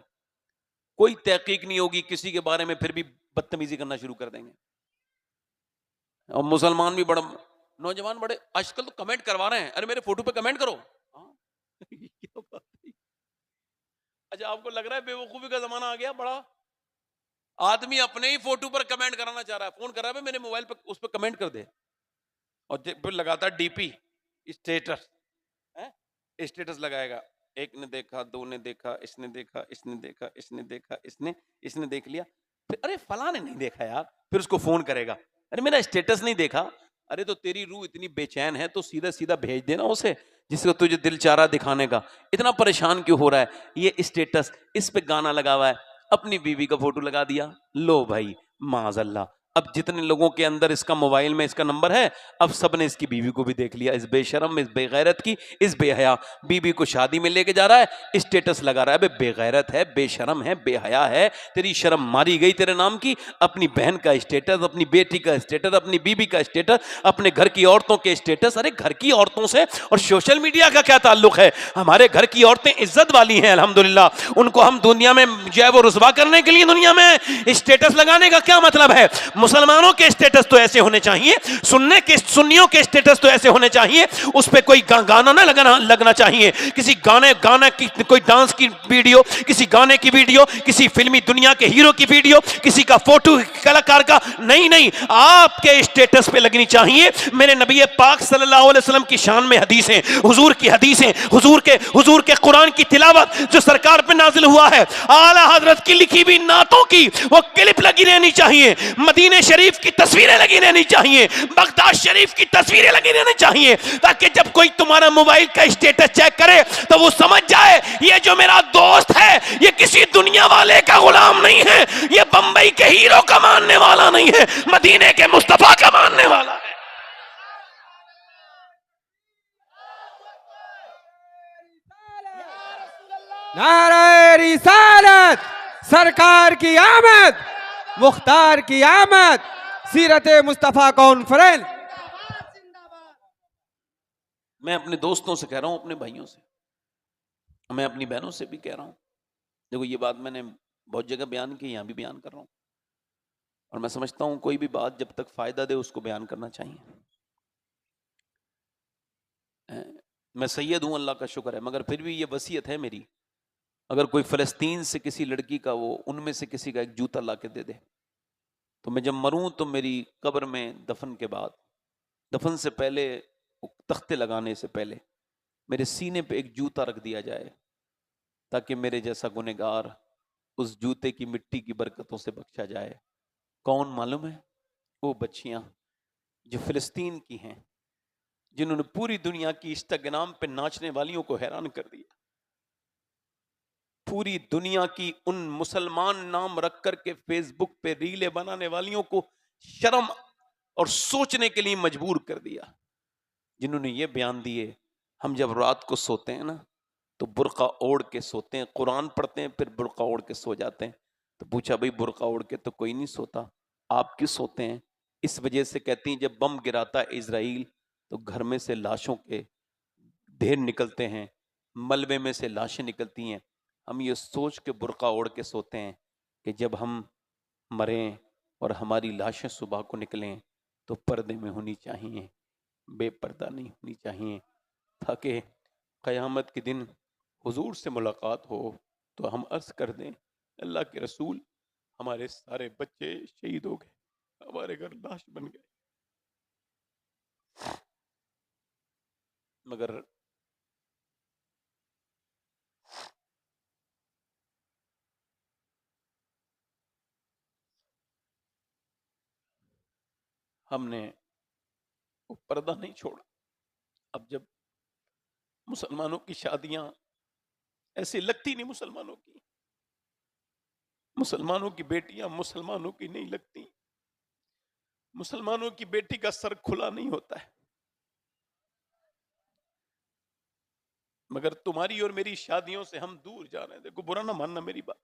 کوئی تحقیق نہیں ہوگی کسی کے بارے میں، پھر بھی بدتمیزی کرنا شروع کر دیں گے. اور مسلمان بھی بڑا، نوجوان بڑے آج کل تو کمنٹ کروا رہے ہیں، ارے میرے فوٹو پہ کمنٹ کرو. کیا بات ہے؟ اچھا آپ کو لگ رہا ہے بے وقوفی کا زمانہ آ گیا؟ بڑا آدمی اپنے ہی فوٹو پر کمنٹ کرانا چاہ رہا ہے، فون کر رہا ہے میرے موبائل پہ اس پہ کمنٹ کر دے، اور پھر لگاتا ہے DP اسٹیٹس لگائے گا. ایک نے دیکھا، 2 نے دیکھا، اس نے دیکھا، اس نے دیکھا، اس نے دیکھا، اس نے دیکھ لیا، پھر ارے فلاں نے نہیں دیکھا یار، پھر اس کو فون کرے گا، ارے میرا اسٹیٹس نہیں دیکھا. ارے تو تیری روح اتنی بے چین ہے تو سیدھا بھیج دینا اسے جس کو تجھے دل چاہ رہا دکھانے کا، اتنا پریشان کیوں ہو رہا ہے؟ یہ اسٹیٹس، اس پہ گانا لگا ہوا ہے، اپنی بیوی کا فوٹو لگا دیا، لو بھائی معاذ اللہ. اب جتنے لوگوں کے اندر اس کا موبائل میں اس کا نمبر ہے، اب سب نے اس کی بیوی کو بھی دیکھ لیا، اس بے شرم، اس بے غیرت کی، اس بے حیا. بیوی کو شادی میں لے کے جا رہا ہے، اسٹیٹس لگا رہا ہے، بے غیرت ہے، بے شرم ہے، بے حیا ہے، تیری شرم ماری گئی تیرے نام کی. اپنی بہن کا اسٹیٹس، اپنی بیٹی کا اسٹیٹس، اپنی بیوی کا اسٹیٹس، اپنے گھر کی عورتوں کے اسٹیٹس. ارے گھر کی عورتوں سے اور سوشل میڈیا کا کیا تعلق ہے؟ ہمارے گھر کی عورتیں عزت والی ہیں الحمدللہ، ان کو ہم دنیا میں جو ہے وہ رسوا کرنے کے لیے دنیا میں اسٹیٹس لگانے کا کیا مطلب ہے؟ مسلمانوں کے اسٹیٹس تو ایسے ہونے چاہیے، سنیوں کے اسٹیٹس تو ایسے ہونے چاہیے، اس پہ کوئی گانا نہ لگنا چاہیے، کسی گانا کی کوئی ڈانس کی ویڈیو، کسی گانے کی ویڈیو، کسی فلمی دنیا کے ہیرو کی ویڈیو، کسی کا فوٹو کلاکار کا نہیں، آپ کے اسٹیٹس پہ لگنی چاہیے. میرے نبی پاک صلی اللہ علیہ وسلم کی شان میں حدیثیں، حضور کی حدیثیں، حضور کے قرآن کی تلاوت جو سرکار پہ نازل ہوا ہے، اعلیٰ حضرت کی لکھی ہوئی نعتوں کی وہ کلپ لگی رہنی چاہیے، مدینہ شریف کی تصویریں لگی رہنی چاہیے، بغداد شریف کی تصویریں لگی رہنی چاہیے، تاکہ جب کوئی تمہارا موبائل کا اسٹیٹس چیک کرے تو وہ سمجھ جائے یہ جو میرا دوست ہے یہ کسی دنیا والے کا غلام نہیں ہے، یہ بمبئی کے ہیرو کا ماننے والا نہیں ہے، مدینے کے مصطفیٰ کا ماننے والا ہے. نعرہ رسالت، سرکار کی آمد، مختار کی آمد، سیرت مصطفیٰ کانفرنس. میں اپنے دوستوں سے کہہ رہا ہوں، اپنے بھائیوں سے، میں اپنی بہنوں سے بھی کہہ رہا ہوں. دیکھو یہ بات میں نے بہت جگہ بیان کی، یہاں بھی بیان کر رہا ہوں، اور میں سمجھتا ہوں کوئی بھی بات جب تک فائدہ دے اس کو بیان کرنا چاہیے. میں سید ہوں، اللہ کا شکر ہے، مگر پھر بھی یہ وصیت ہے میری، اگر کوئی فلسطین سے کسی لڑکی کا وہ ان میں سے کسی کا ایک جوتا لا کے دے دے تو میں جب مروں تو میری قبر میں دفن کے بعد، دفن سے پہلے، تختے لگانے سے پہلے میرے سینے پہ ایک جوتا رکھ دیا جائے، تاکہ میرے جیسا گنہگار اس جوتے کی مٹی کی برکتوں سے بخشا جائے۔ کون معلوم ہے؟ وہ بچیاں جو فلسطین کی ہیں، جنہوں نے پوری دنیا کی انسٹاگرام پہ ناچنے والیوں کو حیران کر دیا، پوری دنیا کی ان مسلمان نام رکھ کر کے فیس بک پہ ریلیں بنانے والیوں کو شرم اور سوچنے کے لیے مجبور کر دیا، جنہوں نے یہ بیان دیے ہم جب رات کو سوتے ہیں نا تو برقع اوڑھ کے سوتے ہیں، قرآن پڑھتے ہیں پھر برقع اوڑھ کے سو جاتے ہیں۔ تو پوچھا بھئی برقع اوڑھ کے تو کوئی نہیں سوتا، آپ کیوں سوتے ہیں؟ اس وجہ سے کہتی ہیں جب بم گراتا ہے اسرائیل تو گھر میں سے لاشوں کے ڈھیر نکلتے ہیں، ملبے میں سے لاشیں نکلتی ہیں، ہم یہ سوچ کے برقع اوڑھ کے سوتے ہیں کہ جب ہم مریں اور ہماری لاشیں صبح کو نکلیں تو پردے میں ہونی چاہیے، بے پردہ نہیں ہونی چاہیے، تاکہ قیامت کے دن حضور سے ملاقات ہو تو ہم عرض کر دیں اللہ کے رسول ہمارے سارے بچے شہید ہو گئے، ہمارے گھر لاش بن گئے۔ مگر ہم نے وہ پردہ نہیں چھوڑا۔ اب جب مسلمانوں کی شادیاں ایسے لگتی نہیں، مسلمانوں کی بیٹیاں مسلمانوں کی نہیں لگتی، مسلمانوں کی بیٹی کا سر کھلا نہیں ہوتا ہے، مگر تمہاری اور میری شادیوں سے ہم دور جا رہے ہیں۔ دیکھو برا نہ ماننا میری بات،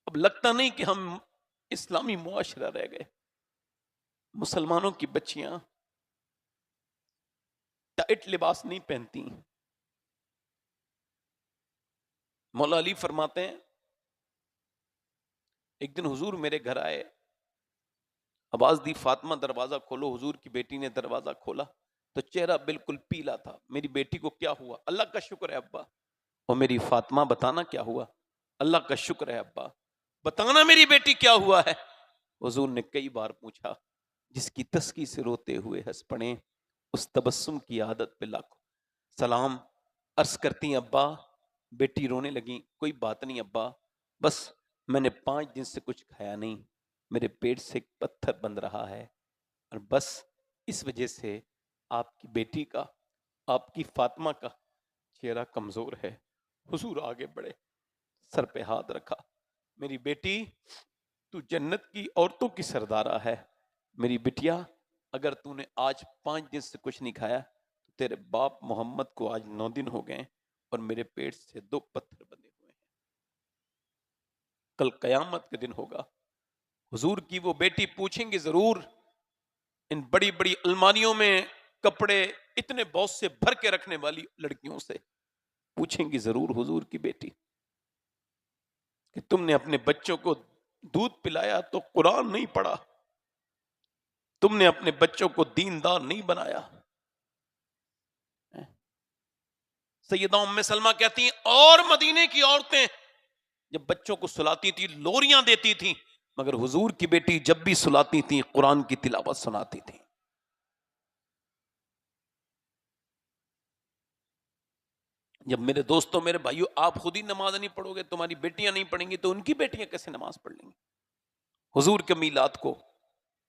اب لگتا نہیں کہ ہم اسلامی معاشرہ رہ گئے۔ مسلمانوں کی بچیاں ٹائٹ لباس نہیں پہنتی۔ مولا علی فرماتے ہیں ایک دن حضور میرے گھر آئے، آواز دی فاطمہ دروازہ کھولو، حضور کی بیٹی نے دروازہ کھولا تو چہرہ بالکل پیلا تھا۔ میری بیٹی کو کیا ہوا؟ اللہ کا شکر ہے ابا۔ اور میری فاطمہ بتانا کیا ہوا؟ اللہ کا شکر ہے ابا، بتانا میری بیٹی کیا ہوا ہے؟ حضور نے کئی بار پوچھا، جس کی تسکی سے روتے ہوئے ہنس پڑے اس تبسم کی عادت پہ لاکھوں سلام۔ عرض کرتی ہیں ابا، بیٹی رونے لگی، کوئی بات نہیں ابا، بس میں نے 5 دن سے کچھ کھایا نہیں، میرے پیٹ سے ایک پتھر بن رہا ہے، اور بس اس وجہ سے آپ کی بیٹی کا، آپ کی فاطمہ کا چہرہ کمزور ہے۔ حضور آگے بڑھے، سر پہ ہاتھ رکھا، میری بیٹی تو جنت کی عورتوں کی سردارہ ہے، میری بٹیا اگر تو نے آج 5 دن سے کچھ نہیں کھایا تو تیرے باپ محمد کو آج 9 دن ہو گئے اور میرے پیٹ سے 2 پتھر بندے ہوئے ہیں، کل قیامت کے دن ہوگا۔ حضور کی وہ بیٹی پوچھیں گے ضرور، ان بڑی بڑی الماریوں میں کپڑے اتنے بہت سے بھر کے رکھنے والی لڑکیوں سے پوچھیں گی ضرور حضور کی بیٹی کہ تم نے اپنے بچوں کو دودھ پلایا تو قرآن نہیں پڑھا، تم نے اپنے بچوں کو دیندار نہیں بنایا۔ سیدہ ام سلمہ کہتی ہیں اور مدینے کی عورتیں جب بچوں کو سلاتی تھی لوریاں دیتی تھیں، مگر حضور کی بیٹی جب بھی سلاتی تھیں قرآن کی تلاوت سناتی تھیں۔ جب میرے دوستوں، میرے بھائیوں، آپ خود ہی نماز نہیں پڑھو گے، تمہاری بیٹیاں نہیں پڑھیں گی تو ان کی بیٹیاں کیسے نماز پڑھ لیں گی؟ حضور کے میلاد کو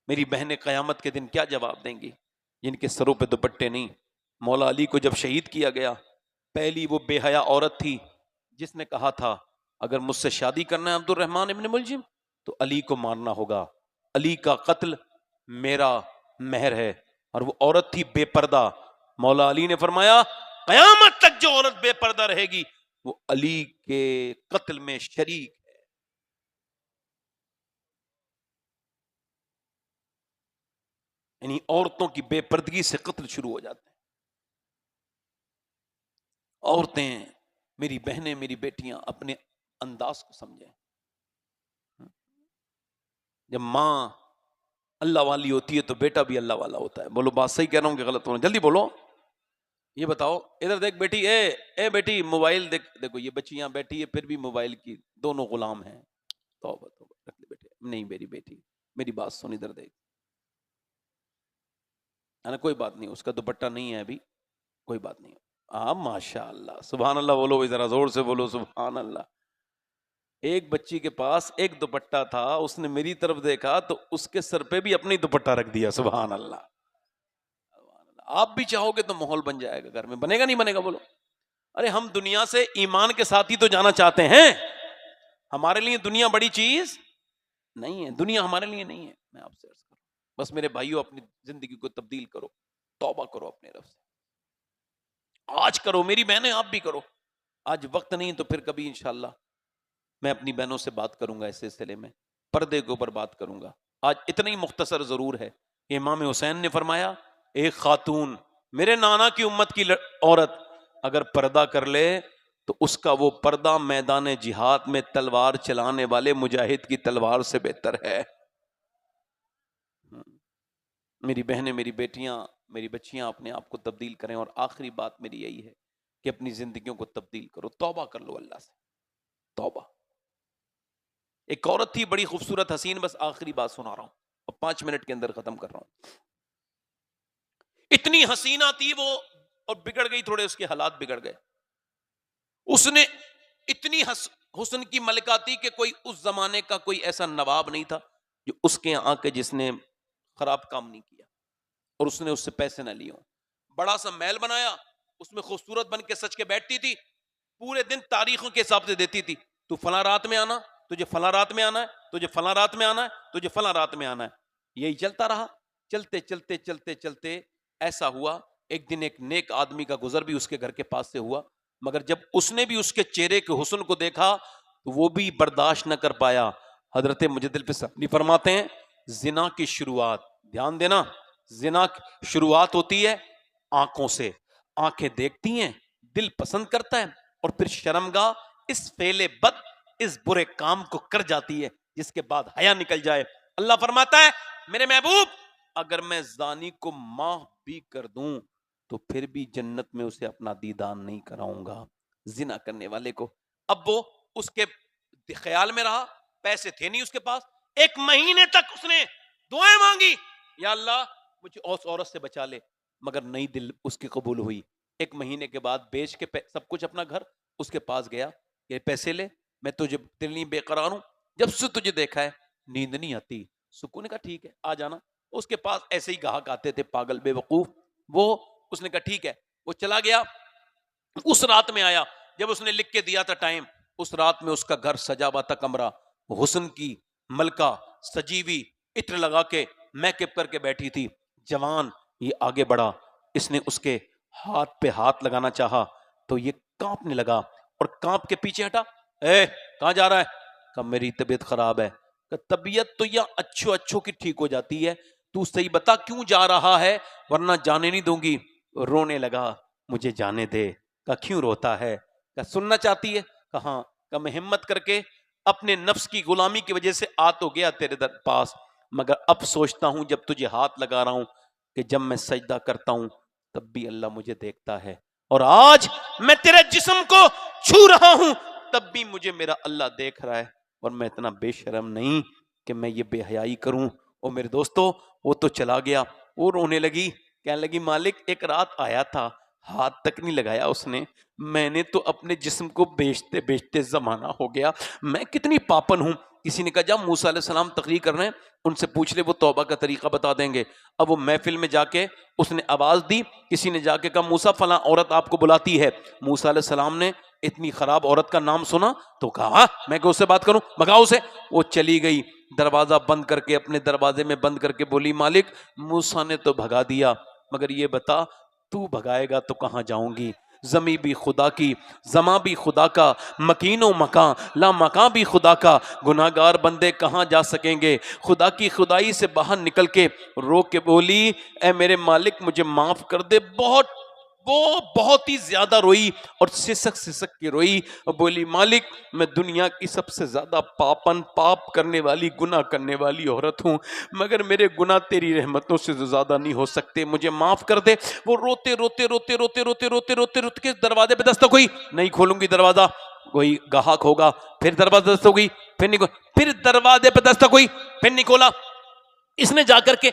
میری بہنیں قیامت کے دن کیا جواب دیں گی جن کے سروں پہ دوپٹے نہیں؟ مولا علی کو جب شہید کیا گیا، پہلی وہ بے حیا عورت تھی جس نے کہا تھا اگر مجھ سے شادی کرنا ہے عبد الرحمن ابن ملجم تو علی کو مارنا ہوگا، علی کا قتل میرا مہر ہے، اور وہ عورت تھی بے پردہ۔ مولا علی نے فرمایا قیامت تک جو عورت بے پردہ رہے گی وہ علی کے قتل میں شریک ہے۔ یعنی عورتوں کی بے پردگی سے قتل شروع ہو جاتے ہیں۔ عورتیں، میری بہنیں، میری بیٹیاں اپنے انداز کو سمجھیں۔ جب ماں اللہ والی ہوتی ہے تو بیٹا بھی اللہ والا ہوتا ہے۔ بولو بات صحیح کہہ رہا ہوں کہ غلط ہو رہا ہے؟ جلدی بولو، یہ بتاؤ۔ ادھر دیکھ بیٹی، اے بیٹی موبائل دیکھ، دیکھو یہ بچیاں بیٹھی ہے پھر بھی موبائل کی، دونوں غلام ہیں۔ توبہ توبہ، رکھ لے بیٹے۔ نہیں میری بیٹی میری بات سن ادھر دیکھ، کوئی بات نہیں، اس کا دوپٹہ نہیں ہے ابھی، کوئی بات نہیں. ہاں ماشاء اللہ، سبحان اللہ بولو بھائی، ذرا زور سے بولو سبحان اللہ. ایک بچی کے پاس ایک دوپٹہ تھا، اس نے میری طرف دیکھا تو اس کے سر پہ بھی اپنا ہی دوپٹہ رکھ دیا. سبحان اللہ. آپ بھی چاہو گے تو ماحول بن جائے گا گھر میں، بنے گا نہیں بنے گا بولو؟ ارے ہم دنیا سے ایمان کے ساتھ ہی تو جانا چاہتے ہیں، ہمارے لیے دنیا بڑی چیز نہیں ہے، دنیا ہمارے لیے نہیں ہے. میں آپ سے عرض کروں بس میرے بھائیوں، اپنی زندگی کو تبدیل کرو، توبہ کرو اپنے رب سے، آج کرو. میری بہنیں آپ بھی کرو. آج وقت نہیں تو پھر کبھی انشاءاللہ میں اپنی بہنوں سے بات کروں گا اس سلسلے میں، پردے کے اوپر بات کروں گا. آج اتنا ہی مختصر ضرور ہے کہ امام حسین نے فرمایا ایک خاتون میرے نانا کی امت کی عورت اگر پردہ کر لے تو اس کا وہ پردہ میدان جہاد میں تلوار چلانے والے مجاہد کی تلوار سے بہتر ہے. میری بہنیں، میری بیٹیاں، میری بچیاں اپنے آپ کو تبدیل کریں. اور آخری بات میری یہی ہے کہ اپنی زندگیوں کو تبدیل کرو، توبہ کر لو اللہ سے، توبہ. ایک عورت تھی بڑی خوبصورت حسین، بس آخری بات سنا رہا ہوں، اب 5 منٹ کے اندر ختم کر رہا ہوں. اتنی حسینہ تھی وہ، اور بگڑ گئی، تھوڑے اس کے حالات بگڑ گئے. اس نے اتنی حسن کی ملکہ تھی کہ کوئی اس زمانے کا کوئی ایسا نواب نہیں تھا جو اس کے آ کے جس نے خراب کام نہیں کیا اور اس نے اس سے پیسے نہ لیے. بڑا سا محل بنایا، اس میں خوبصورت بن کے سج کے بیٹھتی تھی، پورے دن تاریخوں کے حساب سے دیتی تھی، تو فلاں رات میں آنا، تجھے فلاں رات میں آنا ہے، تجھے فلاں رات میں آنا ہے، تجھے فلاں رات میں آنا ہے. یہی چلتا رہا. چلتے چلتے چلتے چلتے ایسا ہوا ایک دن ایک نیک آدمی کا گزر بھی اس کے گھر کے پاس سے ہوا، مگر جب اس نے بھی اس کے چہرے کے حسن کو دیکھا تو وہ بھی برداشت نہ کر پایا. حضرت مجد الفسانی فرماتے ہیں زنا کی شروعات، دھیان دینا، زنا کی شروعات ہوتی ہے آنکھوں سے. آنکھیں دیکھتی ہیں، دل پسند کرتا ہے، اور پھر شرمگاہ اس فعل بد، اس برے کام کو کر جاتی ہے جس کے بعد حیا نکل جائے. اللہ فرماتا ہے میرے محبوب اگر میں زانی کو معاف بھی کر دوں تو پھر بھی جنت میں اسے اپنا دیدان نہیں کراؤں گا. زنا کرنے والے کو اب وہ اس کے خیال میں رہا، پیسے تھے نہیں اس کے پاس، 1 مہینے تک اس نے دعائیں مانگی یا اللہ مجھے اس عورت سے بچا لے، مگر نہیں دل اس کی قبول ہوئی. 1 مہینے کے بعد بیچ کے سب کچھ اپنا گھر اس کے پاس گیا، یہ پیسے لے، میں تجھے دل نہیں بے قرار ہوں، جب سے تجھے دیکھا ہے نیند نہیں آتی. سکون نے کہا ٹھیک ہے آ جانا. اس کے پاس ایسے ہی گاہک آتے تھے پاگل بے وقوف، وہ اس نے کہا ٹھیک ہے. وہ چلا گیا. اس رات میں آیا جب اس نے لکھ کے دیا تھا ٹائم، اس رات میں اس کا گھر سجا ہوا تھا، کمرہ حسن کی ملکہ سجی ہوئی، عطر لگا کے میک اپ کر کے بیٹھی تھی. جوان یہ آگے بڑھا، اس نے اس کے ہاتھ پہ ہاتھ لگانا چاہا تو یہ کانپنے لگا اور کانپ کے پیچھے ہٹا. اے کہاں جا رہا ہے؟ کہ میری طبیعت خراب ہے. کہ طبیعت تو یا اچھوں کی ٹھیک ہو جاتی ہے، تو صحیح بتا کیوں جا رہا ہے ورنہ جانے نہیں دوں گی. رونے لگا مجھے جانے دے. کہ کیوں روتا ہے؟ کہ سننا چاہتی ہے؟ کہ ہاں. کہ میں ہمت کر کے اپنے نفس کی غلامی کی وجہ سے آ تو گیا تیرے در پاس، مگر اب سوچتا ہوں جب تجھے ہاتھ لگا رہا ہوں کہ جب میں سجدہ کرتا ہوں تب بھی اللہ مجھے دیکھتا ہے، اور آج میں تیرے جسم کو چھو رہا ہوں تب بھی مجھے میرا اللہ دیکھ رہا ہے، اور میں اتنا بے شرم نہیں کہ میں یہ بے حیائی کروں. اور میرے دوستو وہ تو چلا گیا. وہ رونے لگی، کہنے لگی مالک ایک رات آیا تھا، ہاتھ تک نہیں لگایا اس نے، میں نے تو اپنے جسم کو بیچتے بیچتے زمانہ ہو گیا، میں کتنی پاپن ہوں. کسی نے کہا جا موسیٰ علیہ السلام تقریر کر رہے ہیں ان سے پوچھ لے، وہ توبہ کا طریقہ بتا دیں گے. اب وہ محفل میں جا کے اس نے آواز دی، کسی نے جا کے کہا موسیٰ فلاں عورت آپ کو بلاتی ہے. موسیٰ علیہ السلام نے اتنی خراب عورت کا نام سنا تو کہا میں کہ اس سے بات کروں، بھگاؤ اسے. وہ چلی گئی، دروازہ بند کر کے اپنے دروازے میں بند کر کے بولی مالک موسیٰ نے تو بھگا دیا، مگر یہ بتا تو بھگائے گا تو کہاں جاؤں گی؟ زمیں بھی خدا کی، زماں بھی خدا کا، مکین و مکان لا مکان بھی خدا کا، گناہگار بندے کہاں جا سکیں گے؟ خدا کی خدائی سے باہر نکل کے رو کے بولی اے میرے مالک مجھے معاف کر دے. بہت ہی زیادہ روئی اور سسک کے روئی اور بولی مالک میں دنیا کی سب سے زیادہ پاپ کرنے والی گناہ کرنے والی عورت ہوں، مگر میرے گناہ تیری رحمتوں سے زیادہ نہیں ہو سکتے، مجھے معاف کر دے. وہ روتے روتے روتے روتے روتے روتے روتے روتے کے دروازے پہ دستک ہوئی، نہیں کھولوں گی دروازہ. کوئی گاہک ہوگا، پھر دروازہ دستک ہوئی، پھر نہیں، پھر دروازے پہ دستک ہوئی، پھر نہیں کھولا، اس نے جا کر کے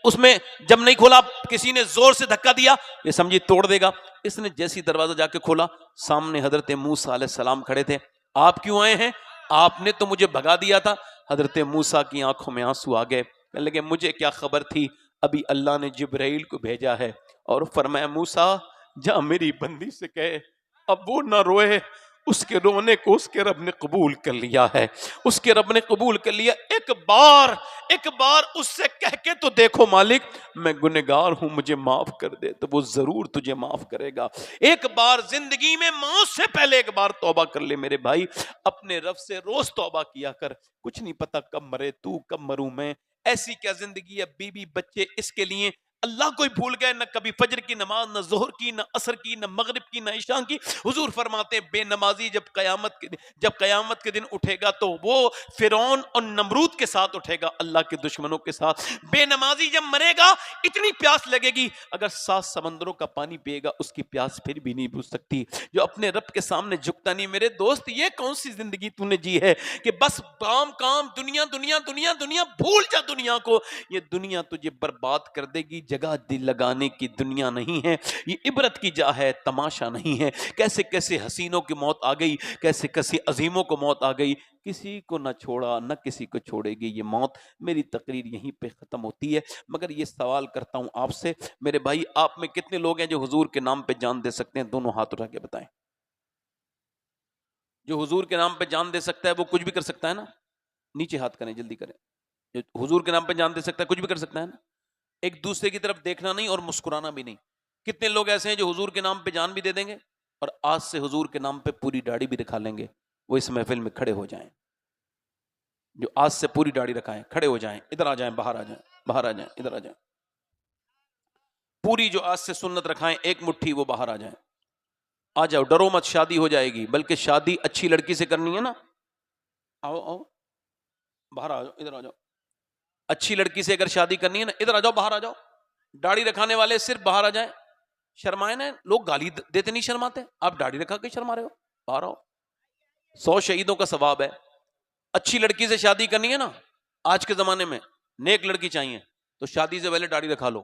اس میں جب نہیں کھولا کسی نے زور سے دھکا دیا، یہ سمجھی توڑ دے گا، اس نے جیسی دروازہ جا کے کھولا، سامنے حضرت موسیٰ علیہ السلام کھڑے تھے. آپ کیوں آئے ہیں؟ آپ نے تو مجھے بھگا دیا تھا. حضرت موسیٰ کی آنکھوں میں آنسو آ گئے، کہنے لگے مجھے کیا خبر تھی، ابھی اللہ نے جبرائیل کو بھیجا ہے اور فرمایا موسیٰ جا میری بندی سے کہے اب وہ نہ روئے، اس کے رونے کو اس کے رب نے قبول کر لیا ہے، اس کے رب نے قبول کر لیا. ایک بار اس سے کہہ کے تو دیکھو مالک میں گنہگار ہوں مجھے معاف کر دے، تو وہ ضرور تجھے معاف کرے گا. ایک بار زندگی میں موت سے پہلے ایک بار توبہ کر لے میرے بھائی، اپنے رب سے روز توبہ کیا کر. کچھ نہیں پتا کب مرے تو کب مروں میں. ایسی کیا زندگی ہے، بیوی بچے اس کے لیے اللہ کو ہی بھول گئے، نہ کبھی فجر کی نماز، نہ ظہر کی، نہ عصر کی، نہ مغرب کی، نہ عشاء کی. حضور فرماتے ہیں بے نمازی جب قیامت کے دن اٹھے گا تو وہ فرعون اور نمرود کے ساتھ اٹھے گا، اللہ کے دشمنوں کے ساتھ. بے نمازی جب مرے گا اتنی پیاس لگے گی اگر 7 سمندروں کا پانی پیے گا اس کی پیاس پھر بھی نہیں بجھ سکتی. جو اپنے رب کے سامنے جھکتا نہیں، میرے دوست یہ کون سی زندگی تو نے جی ہے کہ بس کام دنیا دنیا دنیا دنیا، بھول جا دنیا کو. یہ دنیا تجھے برباد کر دے گی. جگہ دل لگانے کی دنیا نہیں ہے، یہ عبرت کی جا ہے، تماشا نہیں ہے. کیسے کیسے حسینوں کی موت آ گئی، کیسے کیسے عظیموں کو موت آ گئی. کسی کو نہ چھوڑا نہ کسی کو چھوڑے گی یہ موت. میری تقریر یہیں پہ ختم ہوتی ہے، مگر یہ سوال کرتا ہوں آپ سے میرے بھائی، آپ میں کتنے لوگ ہیں جو حضور کے نام پہ جان دے سکتے ہیں؟ دونوں ہاتھ اٹھا کے بتائیں. جو حضور کے نام پہ جان دے سکتا ہے وہ کچھ بھی کر سکتا ہے نا؟ نیچے ہاتھ کریں، جلدی کریں. جو حضور کے نام پہ جان دے سکتا ہے کچھ بھی کر سکتا ہے نا؟ ایک دوسرے کی طرف دیکھنا نہیں اور مسکرانا بھی نہیں. کتنے لوگ ایسے ہیں جو حضور کے نام پہ جان بھی دے دیں گے اور آج سے حضور کے نام پہ پوری داڑھی بھی رکھا لیں گے؟ وہ اس محفل میں کھڑے ہو جائیں. جو آج سے پوری داڑھی رکھائیں کھڑے ہو جائیں، ادھر آ جائیں، باہر آ جائیں، باہر آ جائیں، ادھر آ جائیں. پوری جو آج سے سنت رکھائیں ایک مٹھی وہ باہر آ جائیں. آ جاؤ، ڈرو مت، شادی ہو جائے گی، بلکہ شادی اچھی لڑکی سے کرنی ہے نا. آؤ آؤ باہر آ جاؤ، ادھر آ جاؤ. اچھی لڑکی سے اگر شادی کرنی ہے نا، ادھر آ جاؤ، باہر آ جاؤ. داڑھی رکھانے والے صرف باہر آ جائیں. شرمائے نا، لوگ گالی دیتے نہیں شرماتے، آپ داڑھی رکھا کے شرما رہے ہو. باہر آؤ، 100 شہیدوں کا ثواب ہے. اچھی لڑکی سے شادی کرنی ہے نا، آج کے زمانے میں نیک لڑکی چاہیے تو شادی سے پہلے داڑھی رکھا لو.